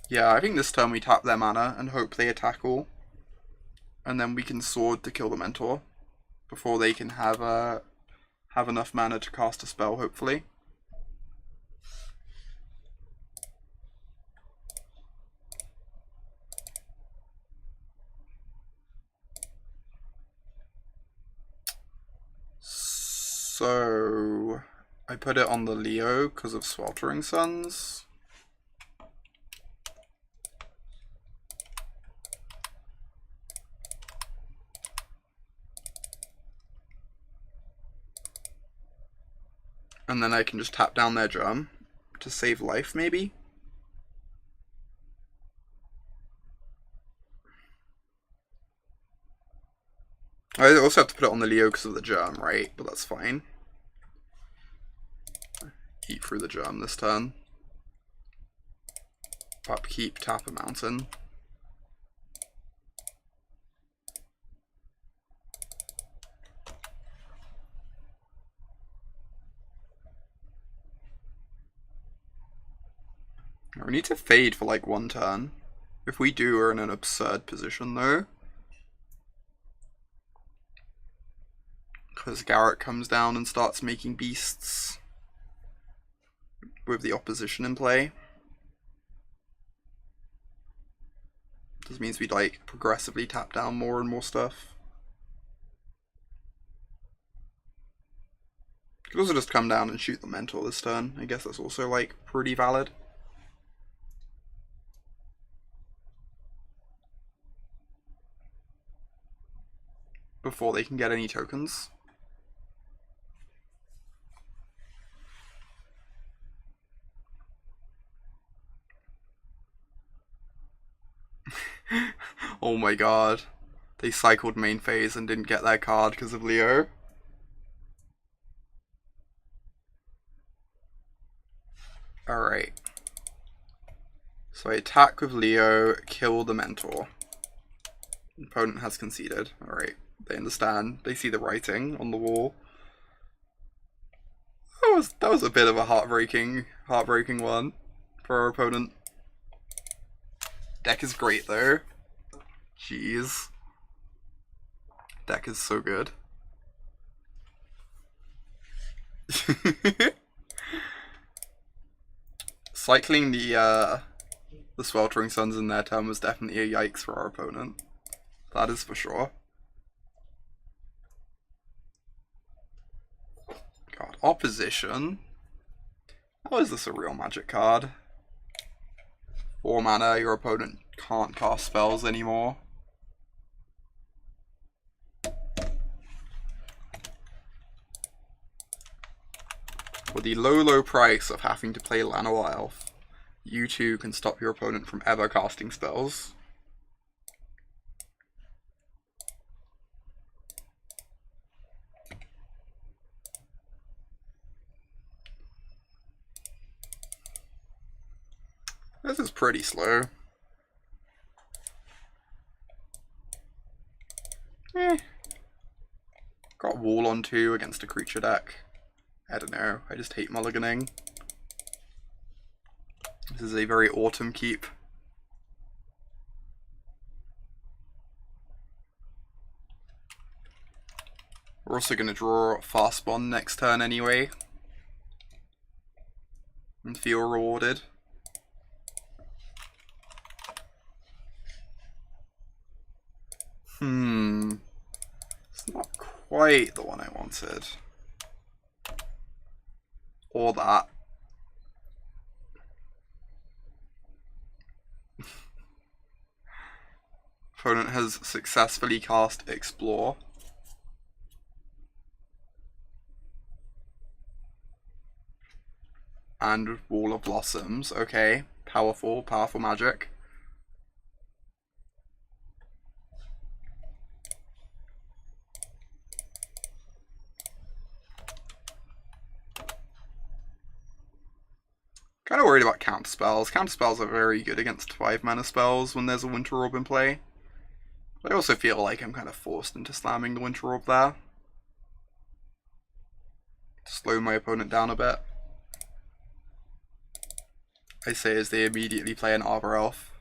S1: Yeah, I think this turn we tap their mana and hope they attack all. And then we can sword to kill the mentor before they can have enough mana to cast a spell, hopefully. So I put it on the Leo because of Sweltering Suns. And then I can just tap down their Germ to save life, maybe? I also have to put it on the Leo because of the Germ, right? But that's fine. Eat through the Germ this turn. Upkeep, tap a mountain. We need to fade for like 1 turn. If we do, we're in an absurd position though. Because Garrett comes down and starts making beasts with the opposition in play. This means we'd like progressively tap down more and more stuff. Could also just come down and shoot the mentor this turn. I guess that's also like pretty valid. Before they can get any tokens. Oh my god. They cycled main phase and didn't get their card because of Leo. Alright. So I attack with Leo, kill the mentor. Opponent has conceded. Alright. They understand. They see the writing on the wall. That was a bit of a heartbreaking one for our opponent. Deck is great though. Jeez. Deck is so good. Cycling the Sweltering Suns in their turn was definitely a yikes for our opponent. That is for sure. God, opposition. How is this a real Magic card? 4 mana, your opponent can't cast spells anymore. For the low price of having to play Llanowar Elf, you too can stop your opponent from ever casting spells. This is pretty slow. Got Wall on 2 against a creature deck. I don't know, I just hate mulliganing. This is a very autumn keep. We're also going to draw Fast Bond next turn anyway. And feel rewarded. It's not quite the one I wanted. Or that. Opponent has successfully cast Explore. And Wall of Blossoms. Okay. Powerful magic. Kind of worried about counter spells. Counter spells are very good against 5 mana spells when there's a Winter Orb in play. But I also feel like I'm kind of forced into slamming the Winter Orb there. Slow my opponent down a bit. I say as they immediately play an Arbor Elf.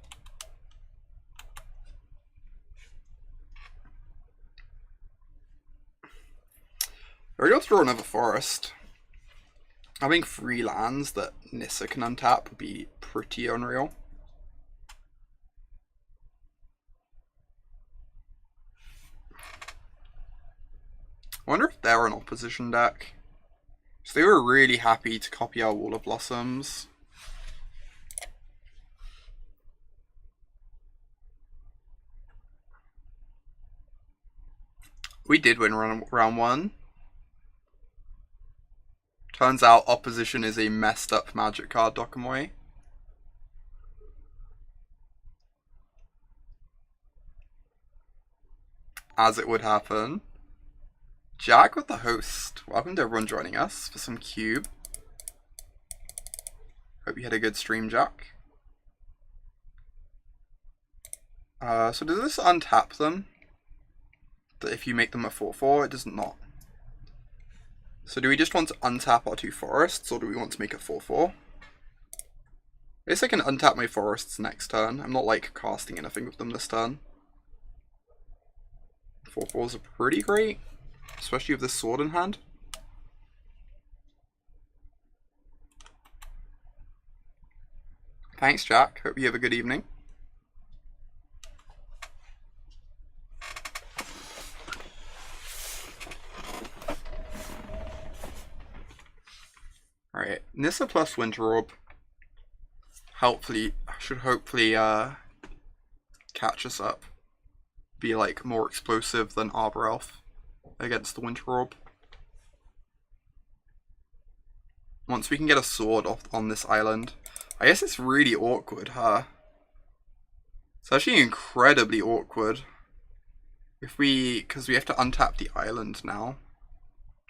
S1: We're going to draw another forest. Having 3 lands that Nissa can untap would be pretty unreal. I wonder if they're an opposition deck. So they were really happy to copy our Wall of Blossoms. We did win round 1. Turns out opposition is a messed up Magic card, Dokomoy. As it would happen. Jack with the host. Welcome to everyone joining us for some Cube. Hope you had a good stream, Jack. So does this untap them? That if you make them a 4/4, it does not. So do we just want to untap our 2 forests, or do we want to make a 4/4? I guess I can untap my forests next turn. I'm not like casting anything with them this turn. 4/4s are pretty great, especially with this sword in hand. Thanks, Jack. Hope you have a good evening. Alright, Nissa plus Winter Orb should hopefully catch us up. Be like more explosive than Arbor Elf against the Winter Orb. Once we can get a sword off on this island. I guess it's really awkward, huh? It's actually incredibly awkward. Because we have to untap the island now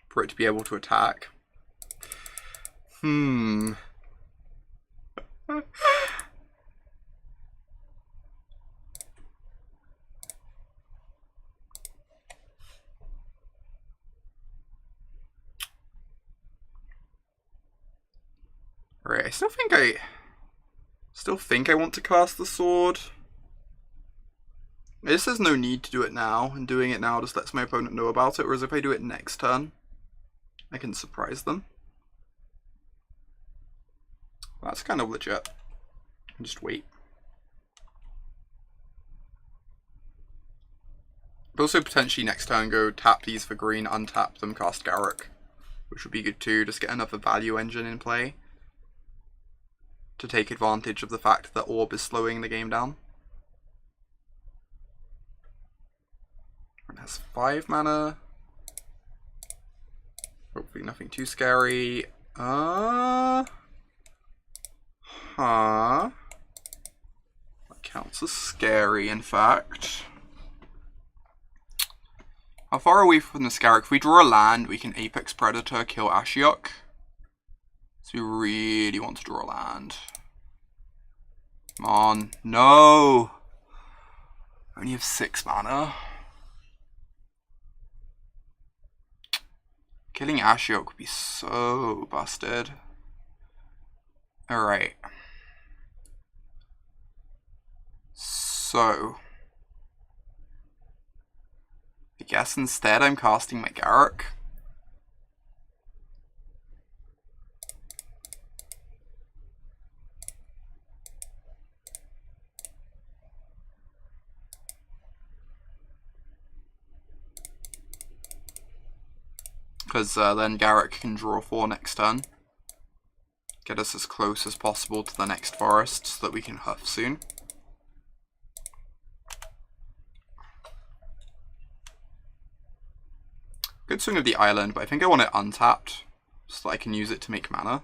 S1: for it to be able to attack. Alright, I still think I want to cast the sword. This has no need to do it now, and doing it now just lets my opponent know about it, whereas if I do it next turn, I can surprise them. That's kind of legit. Just wait. But also potentially next turn go tap these for green, untap them, cast Garruk, which would be good too, just get another value engine in play to take advantage of the fact that Orb is slowing the game down. It has 5 mana. Hopefully nothing too scary. That counts as scary, in fact. How far away from the Scarab? If we draw a land, we can Apex Predator, kill Ashiok. So we really want to draw a land. Come on. No! I only have 6 mana. Killing Ashiok would be so busted. Alright. So I guess instead I'm casting my Garruk. Because then Garruk can draw 4 next turn. Get us as close as possible to the next forest so that we can huff soon. Good swing of the island, but I think I want it untapped so that I can use it to make mana.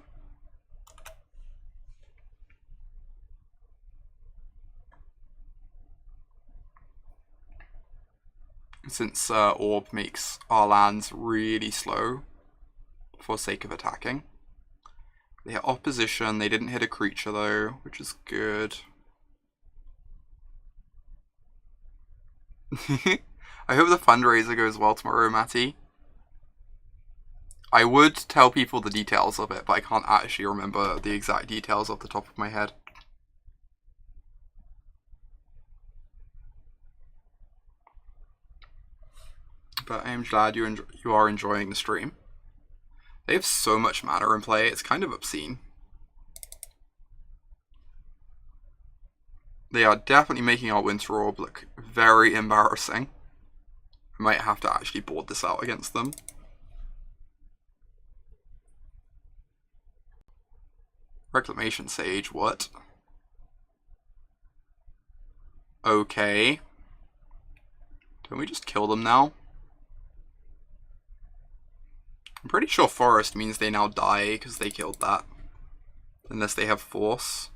S1: Since Orb makes our lands really slow for sake of attacking. They hit opposition. They didn't hit a creature though, which is good. I hope the fundraiser goes well tomorrow, Matty. I would tell people the details of it, but I can't actually remember the exact details off the top of my head. But I am glad you are enjoying the stream. They have so much mana in play, it's kind of obscene. They are definitely making our Winter Orb look very embarrassing. I might have to actually board this out against them. Reclamation Sage, what? Okay. Don't we just kill them now? I'm pretty sure Forest means they now die because they killed that. Unless they have Force.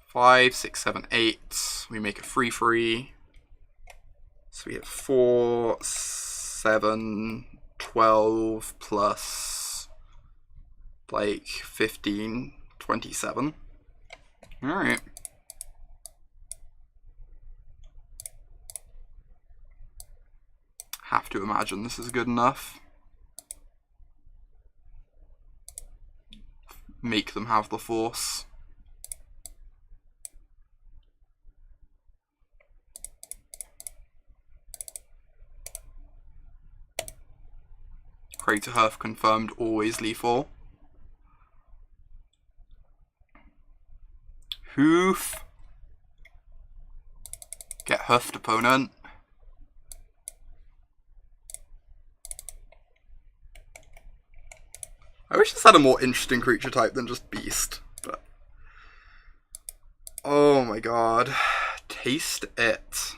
S1: 5, 6, 7, 8. We make a 3/3. So we have 4, 7, 12 plus like 15, 27. Alright. Have to imagine this is good enough. Make them have the Force. Craterhurf confirmed, always lethal. Hoof. Get hoofed, opponent. I wish this had a more interesting creature type than just Beast, but... Oh my god. Taste it.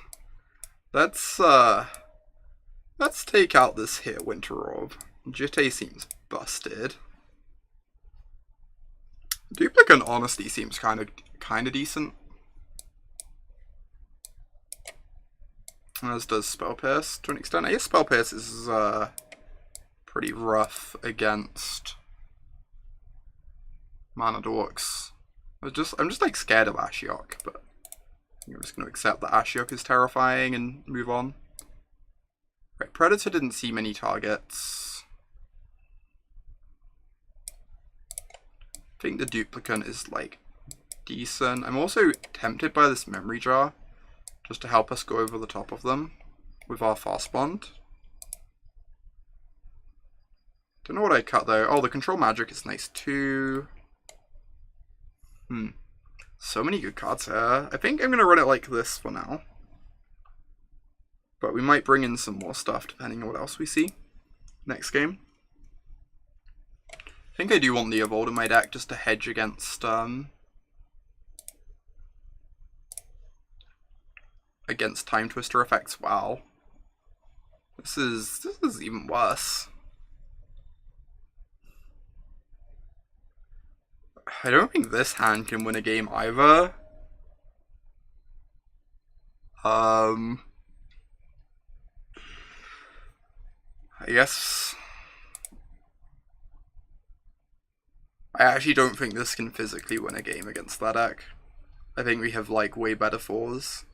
S1: Let's take out this here Winter Orb. Jitte seems busted. Duplicant Honesty seems kind of decent. As does Spell Pierce to an extent. I guess Spell Pierce is pretty rough against Mana Dorks. I'm just like scared of Ashiok, but I'm just gonna accept that Ashiok is terrifying and move on. Right, Predator didn't see many targets. I think the Duplicant is like decent. I'm also tempted by this Memory Jar, just to help us go over the top of them with our Fast Bond. Don't know what I cut though. Oh, the Control Magic is nice too. So many good cards here. I think I'm going to run it like this for now. But we might bring in some more stuff depending on what else we see next game. I think I do want the Evolve in my deck just to hedge against Time Twister effects. Wow. This is even worse. I don't think this hand can win a game either. I guess I actually don't think this can physically win a game against that deck. I think we have like way better fours.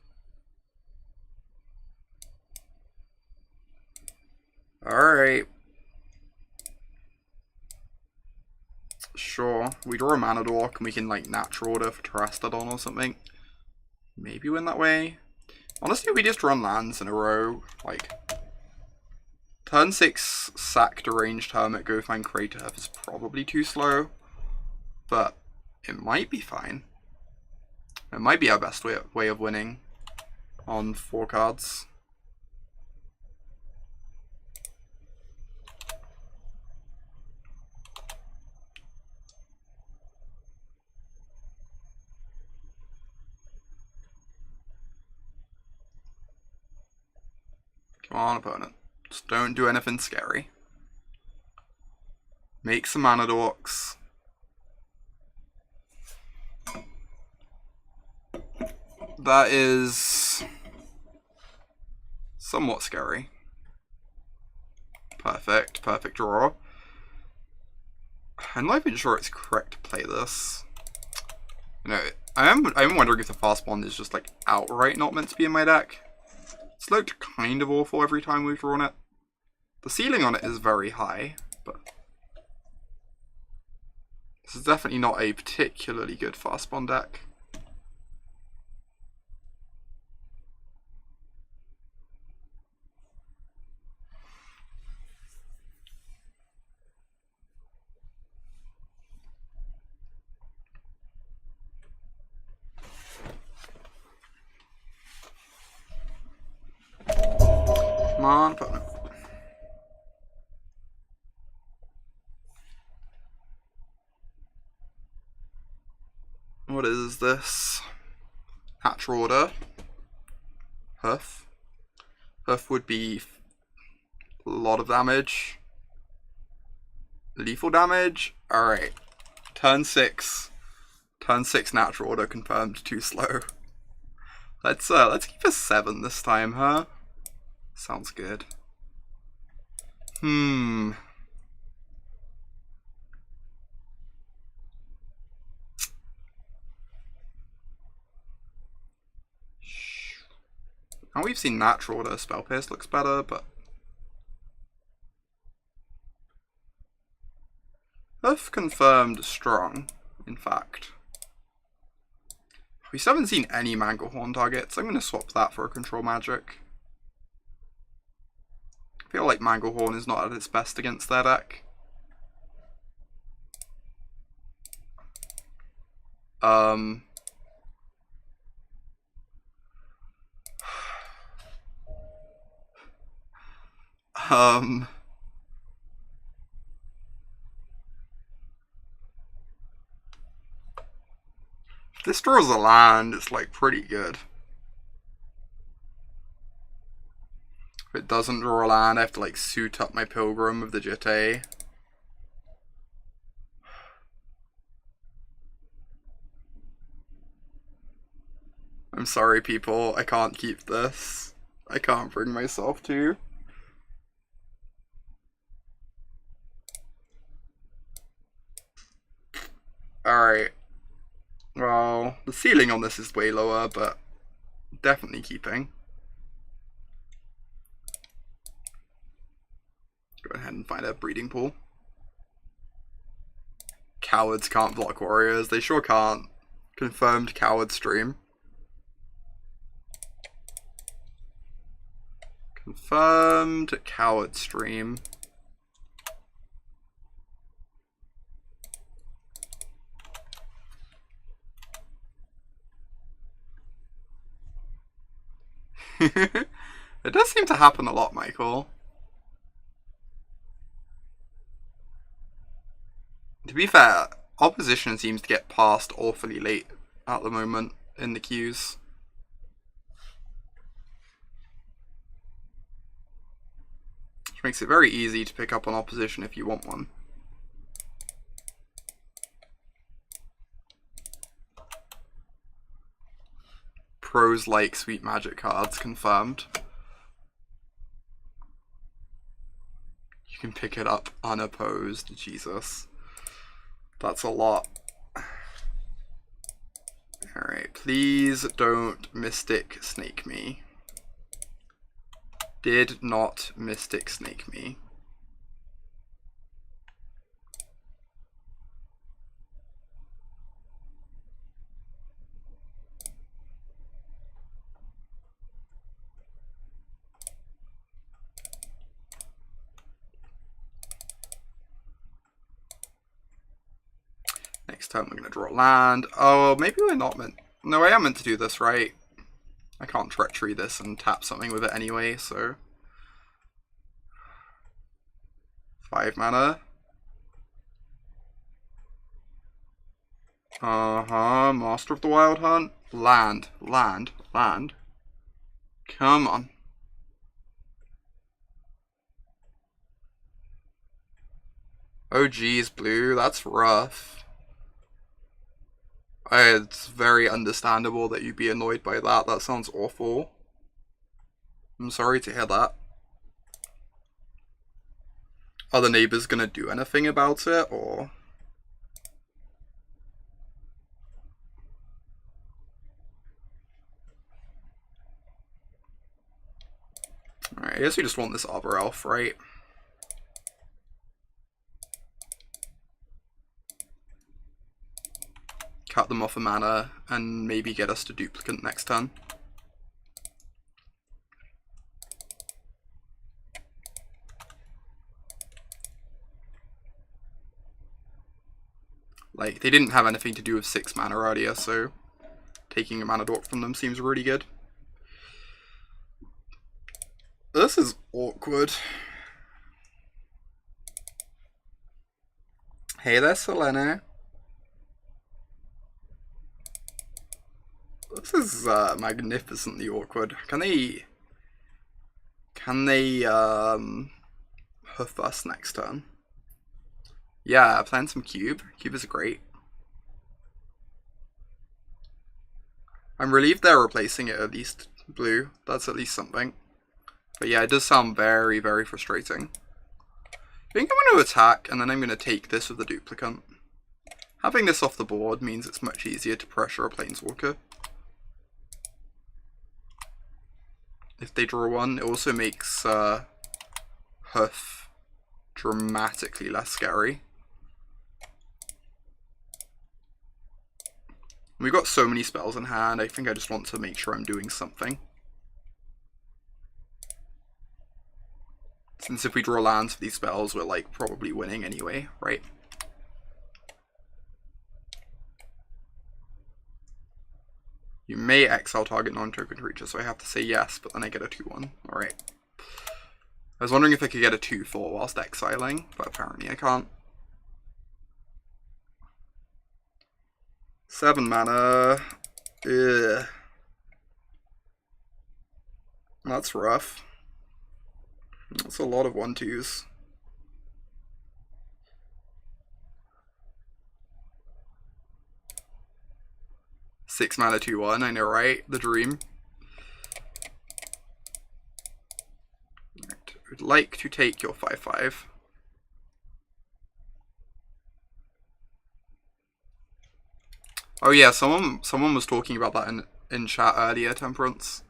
S1: Alright. Sure. We draw a Mana Dork and we can like natural order for Terastodon or something. Maybe win that way. Honestly, we just run lands in a row. Like, turn 6 sack Deranged Hermit, go find Craterhurf is probably too slow. But it might be fine. It might be our best way of winning on 4 cards. Come on, opponent. Just don't do anything scary. Make some Mana Dorks. That is somewhat scary. Perfect. Perfect draw. I'm not even sure it's correct to play this. You know, I'm wondering if the fast bond is just like outright not meant to be in my deck. It's looked kind of awful every time we've drawn it. The ceiling on it is very high, but this is definitely not a particularly good fast bond deck. Come on, opponent. What is this? Natural Order. Huff. Huff would be a lot of damage. Lethal damage? Alright. Turn 6. Turn 6 Natural Order confirmed, too slow. Let's keep a 7 this time, huh? Sounds good. Now we've seen Natural Order, Spell Pierce looks better, but Earth confirmed strong, in fact. We still haven't seen any Manglehorn targets. I'm going to swap that for a Control Magic. I feel like Manglehorn is not at its best against their deck. If this draws a land, it's like pretty good. If it doesn't draw a land, I have to like suit up my Pilgrim with the Jitte. I'm sorry, people. I can't keep this. I can't bring myself to. Alright. Well, the ceiling on this is way lower, but definitely keeping. Go ahead and find a breeding pool. Cowards can't block warriors. They sure can't. Confirmed coward stream. Confirmed coward stream. It does seem to happen a lot, Michael. To be fair, opposition seems to get passed awfully late at the moment in the queues. Which makes it very easy to pick up on opposition if you want one. Pros like Sweet Magic cards, confirmed. You can pick it up unopposed, Jesus. That's a lot. Alright, please don't Mystic Snake me. Did not Mystic Snake me. Next time we're going to draw land. Oh, maybe we're not meant... No, I am meant to do this, right? I can't Treachery this and tap something with it anyway, so... 5 mana. Master of the Wild Hunt. Land. Come on. Oh geez, blue, that's rough. It's very understandable that you'd be annoyed by that. That sounds awful. I'm sorry to hear that. Are the neighbors gonna do anything about it, or...? I guess we just want this Arbor Elf, right? Cut them off a mana and maybe get us to duplicate next turn. Like, they didn't have anything to do with 6 mana earlier, so taking a mana dork from them seems really good. This is awkward. Hey there, Selene. This is magnificently awkward. Can they hoof us next turn? Yeah, playing some Cube. Cube is great. I'm relieved they're replacing it at least blue. That's at least something. But yeah, it does sound very, very frustrating. I think I'm going to attack, and then I'm going to take this with the duplicant. Having this off the board means it's much easier to pressure a Planeswalker. If they draw one, it also makes Hoof dramatically less scary. We've got so many spells in hand, I think I just want to make sure I'm doing something. Since if we draw lands for these spells, we're like probably winning anyway, right? You may exile target non-token creature, so I have to say yes, but then I get a 2/1. Alright. I was wondering if I could get a 2/4 whilst exiling, but apparently I can't. 7 mana. Ugh. That's rough. That's a lot of 1/2s. Six mana 2/1, I know, right? The dream. Right. I'd like to take your 5/5. Oh yeah, someone was talking about that in chat earlier, Temperance.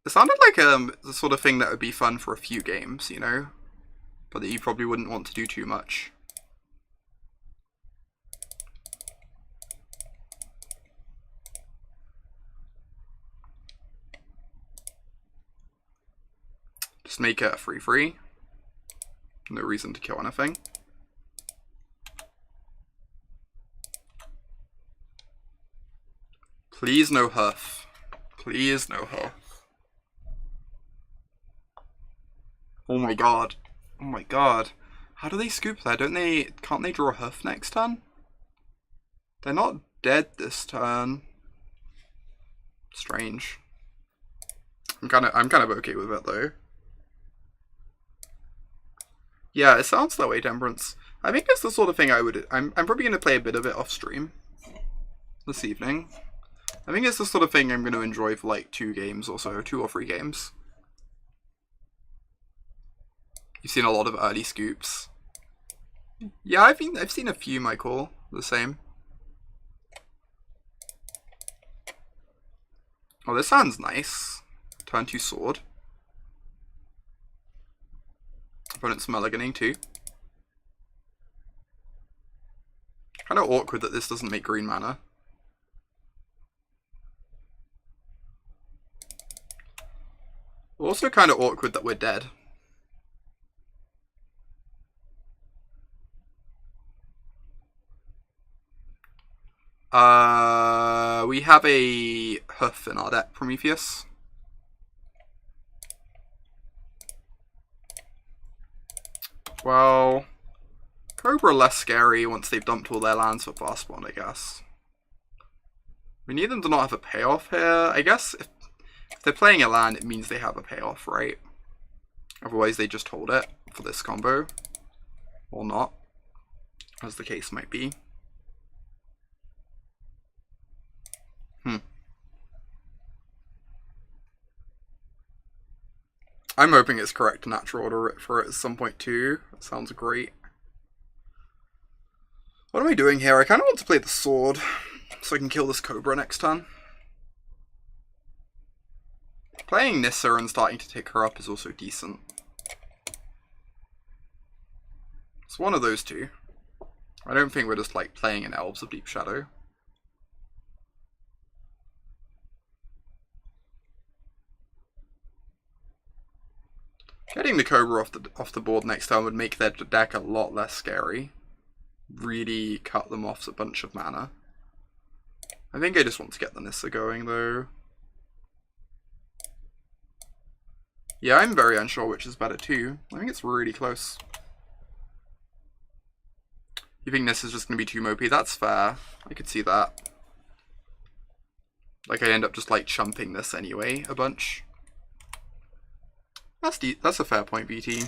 S1: It sounded like the sort of thing that would be fun for a few games, you know? But that you probably wouldn't want to do too much. Just make it a 3/3. No reason to kill anything. Please no Hoof. Please no Hoof. Oh my god. Oh my god. How do they scoop that? Can't they draw a Hoof next turn? They're not dead this turn. Strange. I'm kind of okay with it though. Yeah, it sounds that way, Temperance. I think it's the sort of thing I'm probably gonna play a bit of it off stream this evening. I think it's the sort of thing I'm going to enjoy for like 2 games or so, 2 or 3 games. You've seen a lot of early scoops. Yeah, I've seen a few, Michael. The same. Oh, this hand's nice. Turn 2 sword. Opponent's mulliganing too. Kind of awkward that this doesn't make green mana. Also kind of awkward that we're dead. We have a Hoof in our deck, Prometheus. Well, Cobra less scary once they've dumped all their lands for fast spawn, I guess. We need them to not have a payoff here. I guess if they're playing a land, it means they have a payoff, right? Otherwise, they just hold it for this combo. Or not, as the case might be. I'm hoping it's correct to natural order for it at some point too. That sounds great. What am I doing here? I kind of want to play the sword so I can kill this Cobra next turn. Playing Nissa and starting to take her up is also decent. It's one of those two. I don't think we're just like playing in Elves of Deep Shadow. Getting the Cobra off the board next turn would make their deck a lot less scary. Really cut them off a bunch of mana. I think I just want to get the Nissa going though. Yeah, I'm very unsure which is better too. I think it's really close. You think Nissa's just going to be too mopey? That's fair. I could see that. Like I end up just like chumping this anyway a bunch. That's a fair point, BT.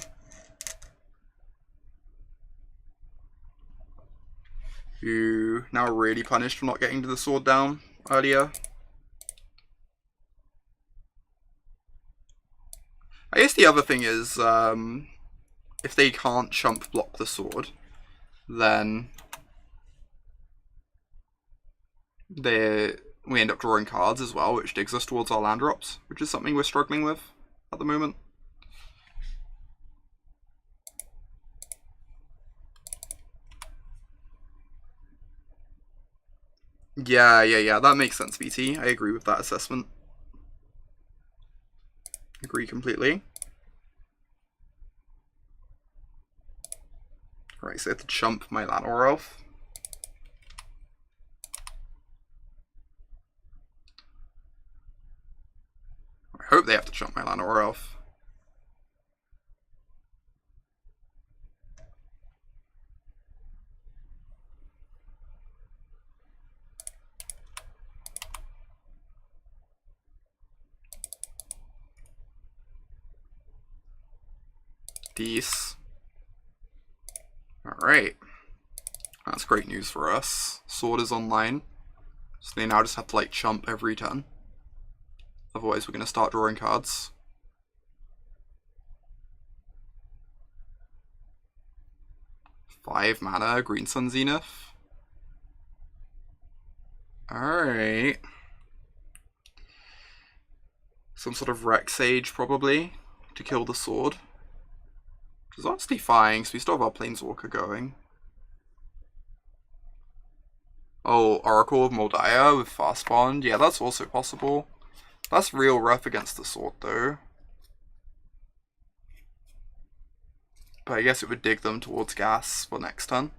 S1: You now really punished for not getting to the sword down earlier. I guess the other thing is, if they can't chump block the sword, then we end up drawing cards as well, which digs us towards our land drops, which is something we're struggling with at the moment. Yeah, that makes sense, VT. I agree with that assessment. Agree completely. Alright, so I have to chump my Llanowar Elf. I hope they have to chump my Llanowar Elf. These. Alright. That's great news for us. Sword is online. So they now just have to like chump every turn. Otherwise we're going to start drawing cards. Five mana, Green Sun Zenith. Alright. Some sort of Rex Sage probably to kill the sword. Which is honestly fine, because we still have our Planeswalker going. Oh, Oracle of Moldiah with Fast Bond. Yeah, that's also possible. That's real rough against the sword, though. But I guess it would dig them towards gas for next turn.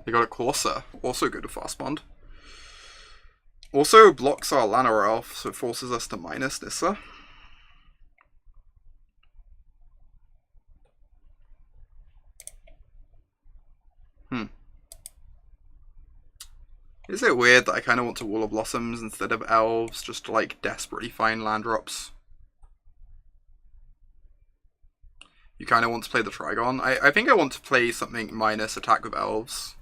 S1: They got a Corsair, also good with Fast Bond. Also blocks our Llanowar Elf, so it forces us to minus Nissa. Is it weird that I kind of want to Wall of Blossoms instead of Elves, just to like desperately find land drops? You kind of want to play the Trigon? I think I want to play something minus attack with Elves.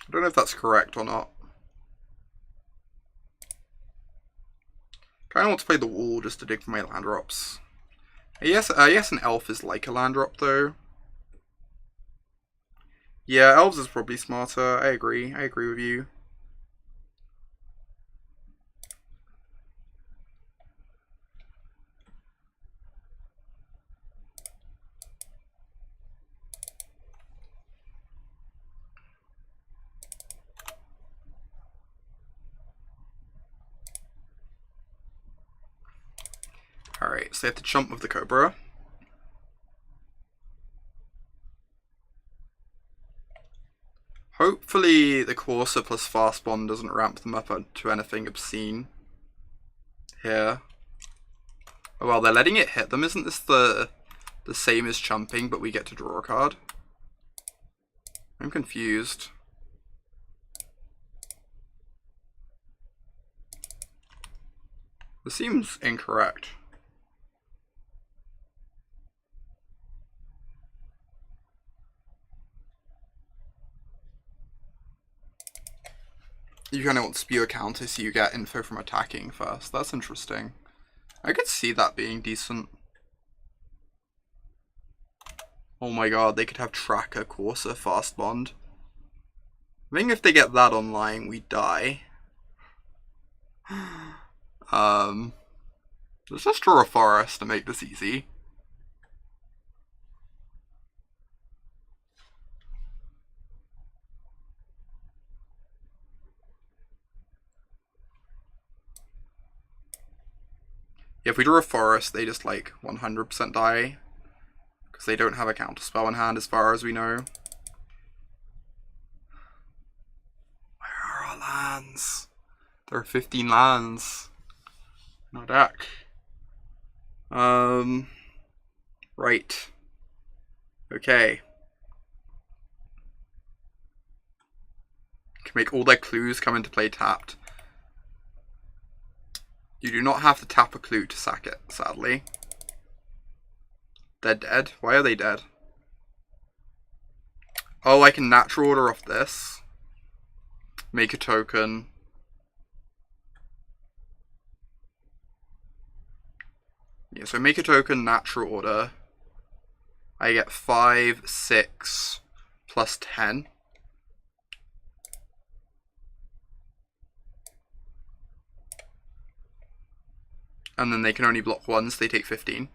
S1: I don't know if that's correct or not. Kind of want to play the Wall just to dig for my land drops. Yes, an Elf is like a land drop though. Yeah, Elves is probably smarter. I agree with you. Alright, so they have to chump with the Cobra. Hopefully the Corsair plus Fast Bond doesn't ramp them up to anything obscene here. Oh well, they're letting it hit them. Isn't this the same as chumping, but we get to draw a card? I'm confused. This seems incorrect. You kind of want to spew a counter so you get info from attacking first. That's interesting. I could see that being decent. Oh my god, they could have Tracker, Corsa, Fast Bond. I think if they get that online, we die. Let's just draw a forest to make this easy. If we draw a forest, they just like 100% die. Because they don't have a counterspell in hand as far as we know. Where are our lands? There are 15 lands in our deck. Right. Okay. Can make all their clues come into play tapped. You do not have to tap a clue to sack it, sadly. They're dead. Why are they dead? Oh, I can natural order off this. Make a token. Yeah, so make a token, natural order. I get 5, 6, plus 10. And then they can only block once, they take 15.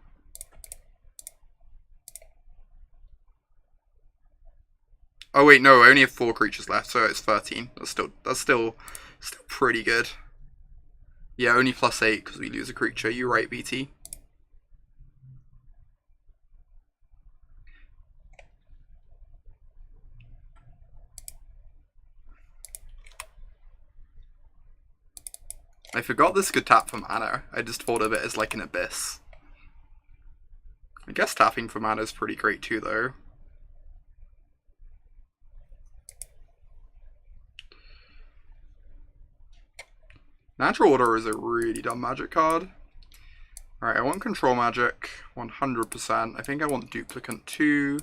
S1: Oh wait, no, I only have 4 creatures left, so it's 13. That's still pretty good. Yeah, only plus 8 because we lose a creature. You're right, BT. I forgot this could tap for mana. I just thought of it as like an abyss. I guess tapping for mana is pretty great too, though. Natural Order is a really dumb magic card. Alright, I want Control Magic, 100%. I think I want Duplicant 2,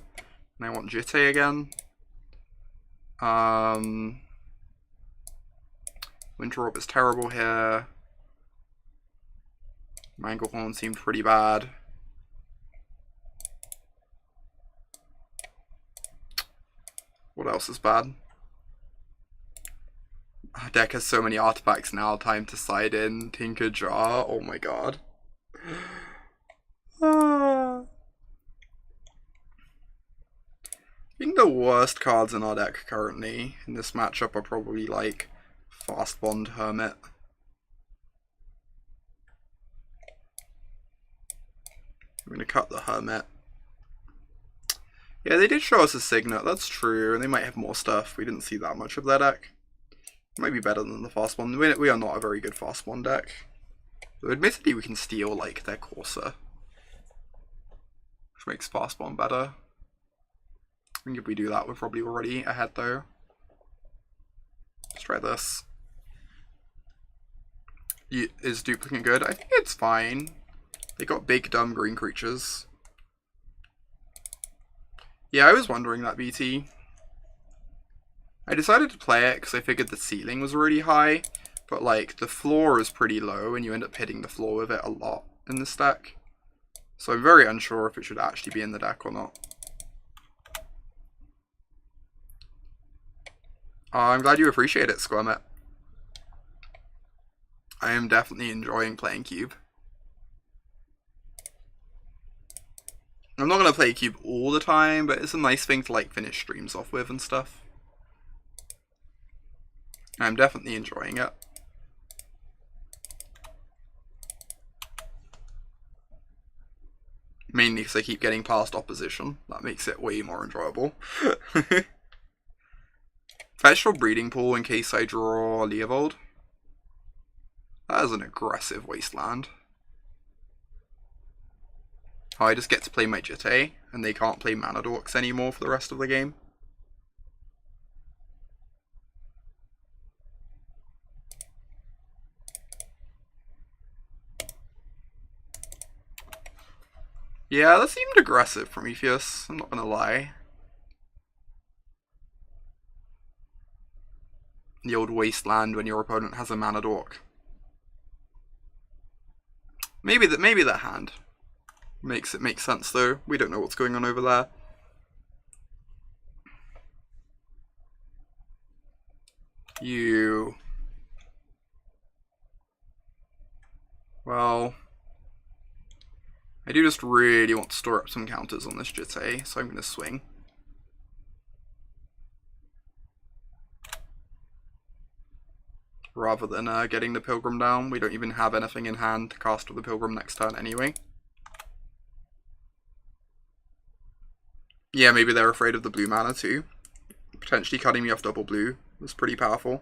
S1: and I want Jitte again. Winter Orb is terrible here. Manglehorn seemed pretty bad. What else is bad? Our deck has so many artifacts now. Time to side in Tinker Jar. Oh my god. I think the worst cards in our deck currently in this matchup are probably like Fast Bond Hermit. I'm gonna cut the Hermit. Yeah, they did show us a Signet, that's true, and they might have more stuff. We didn't see that much of their deck. It might be better than the Fast Bond. We are not a very good Fast Bond deck. So admittedly, we can steal like their Corsair, which makes Fast Bond better. I think if we do that, we're probably already ahead though. Let's try this. Is Duplicant good? I think it's fine. They got big, dumb green creatures. Yeah, I was wondering that, BT. I decided to play it because I figured the ceiling was really high, but like the floor is pretty low and you end up hitting the floor with it a lot in this deck. So I'm very unsure if it should actually be in the deck or not. I'm glad you appreciate it, Squirmet. I am definitely enjoying playing Cube. I'm not going to play Cube all the time, but it's a nice thing to like finish streams off with and stuff. I'm definitely enjoying it. Mainly because I keep getting past opposition. That makes it way more enjoyable. Vegetable Breeding Pool in case I draw Leovold. That is an aggressive wasteland. I just get to play my Jitte, and they can't play Mana Dorks anymore for the rest of the game. Yeah, that seemed aggressive, Prometheus, I'm not gonna lie. The old wasteland when your opponent has a Mana Dork. Maybe that hand makes sense though. We don't know what's going on over there. You. Well, I do just really want to store up some counters on this Jitte, so I'm going to swing. Rather than getting the Pilgrim down. We don't even have anything in hand to cast with the Pilgrim next turn anyway. Yeah, maybe they're afraid of the blue mana too. Potentially cutting me off double blue was pretty powerful.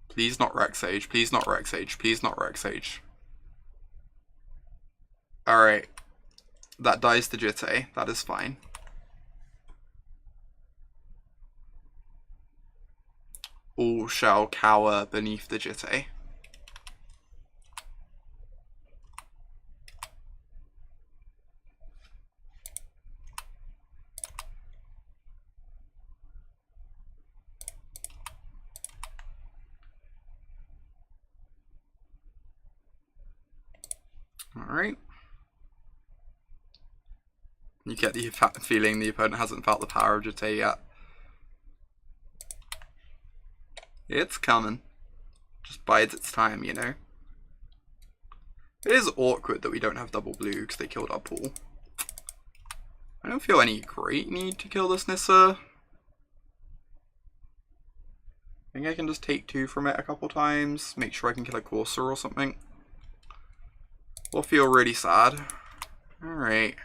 S1: Please not Rexage, please not Rexage, please not Rexage. Alright. That dies to Jitte, that is fine. All shall cower beneath the Jitte. Alright. You get the feeling the opponent hasn't felt the power of Jitte yet. It's coming. Just bides its time, you know. It is awkward that we don't have double blue because they killed our pool. I don't feel any great need to kill this Nissa. I think I can just take 2 from it a couple times. Make sure I can kill a Courser or something. We'll feel really sad. Alright.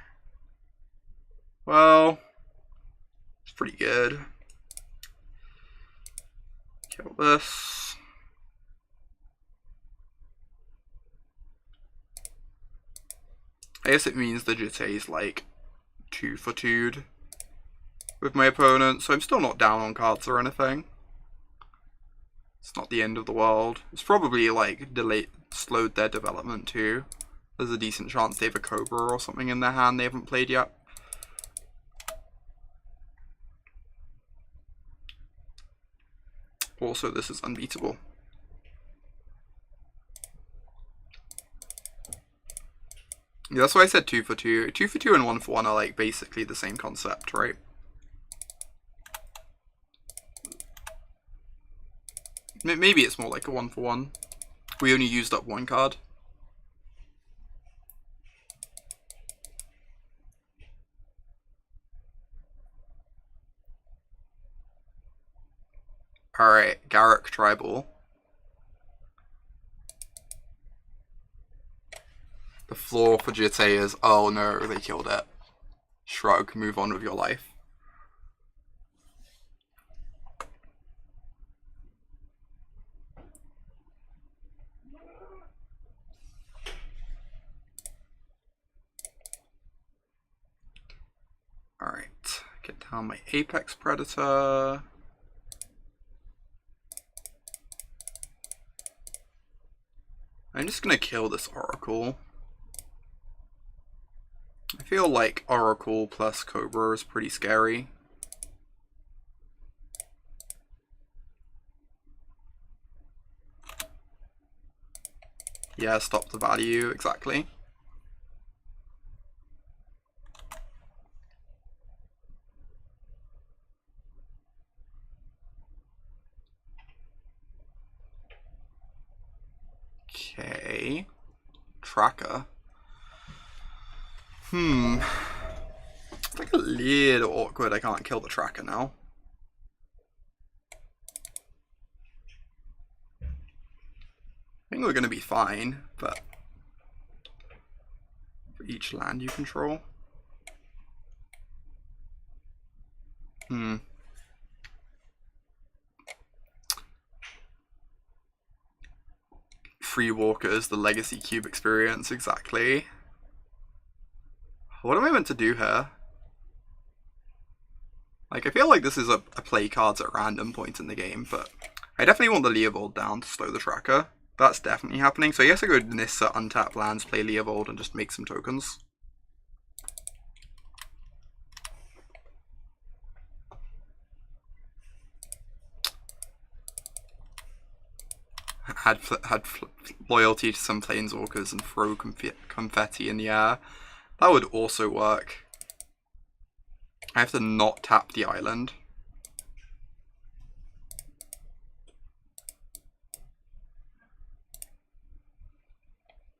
S1: Well, it's pretty good. Kill this. I guess it means the Jitte's like 2 for 2'd with my opponent, so I'm still not down on cards or anything. It's not the end of the world. It's probably like slowed their development too. There's a decent chance they have a Cobra or something in their hand they haven't played yet. Also, this is unbeatable. Yeah, that's why I said 2 for 2. 2 for 2 and 1 for 1 are like basically the same concept, right? Maybe it's more like a 1 for 1. We only used up 1 card. Alright, Garruk Tribal. The floor for Jitte is, oh no, they killed it. Shrug, move on with your life. Alright, get down my Apex Predator. I'm just gonna kill this Oracle. I feel like Oracle plus Cobra is pretty scary. Yeah, stop the value, exactly. Okay. Tracker. It's like a little awkward I can't kill the tracker now. I think we're going to be fine, but for each land you control. Free Walkers, the Legacy Cube experience, exactly. What am I meant to do here? Like, I feel like this is a play cards at random point in the game, but I definitely want the Leovold down to slow the tracker. That's definitely happening. So I guess I go Nissa, untap lands, play Leovold, and just make some tokens. had loyalty to some planeswalkers and throw confetti in the air. That would also work. I have to not tap the island.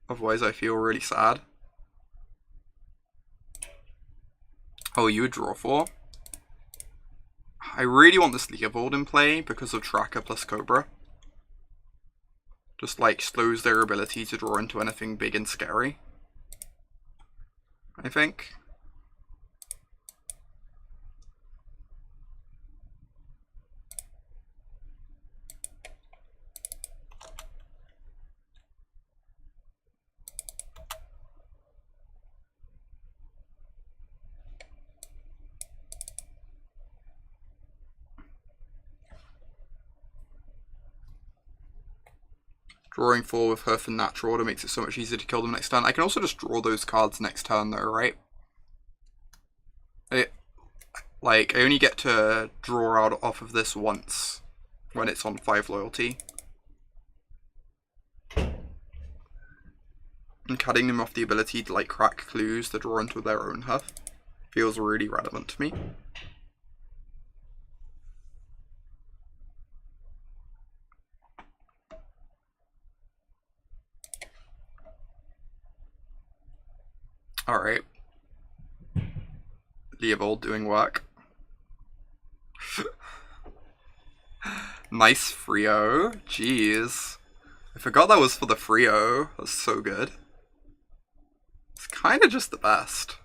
S1: Otherwise I feel really sad. Oh, you would draw 4? I really want this Leovold in play because of Tracker plus Cobra. Just like slows their ability to draw into anything big and scary, I think. Drawing 4 with Hearth and Natural Order makes it so much easier to kill them next turn. I can also just draw those cards next turn though, right? Like, I only get to draw out off of this once when it's on 5 loyalty. And cutting them off the ability to like crack clues to draw into their own Hearth feels really relevant to me. Alright. Leovold doing work. Nice Frio. Jeez. I forgot that was for the Frio. That's so good. It's kind of just the best.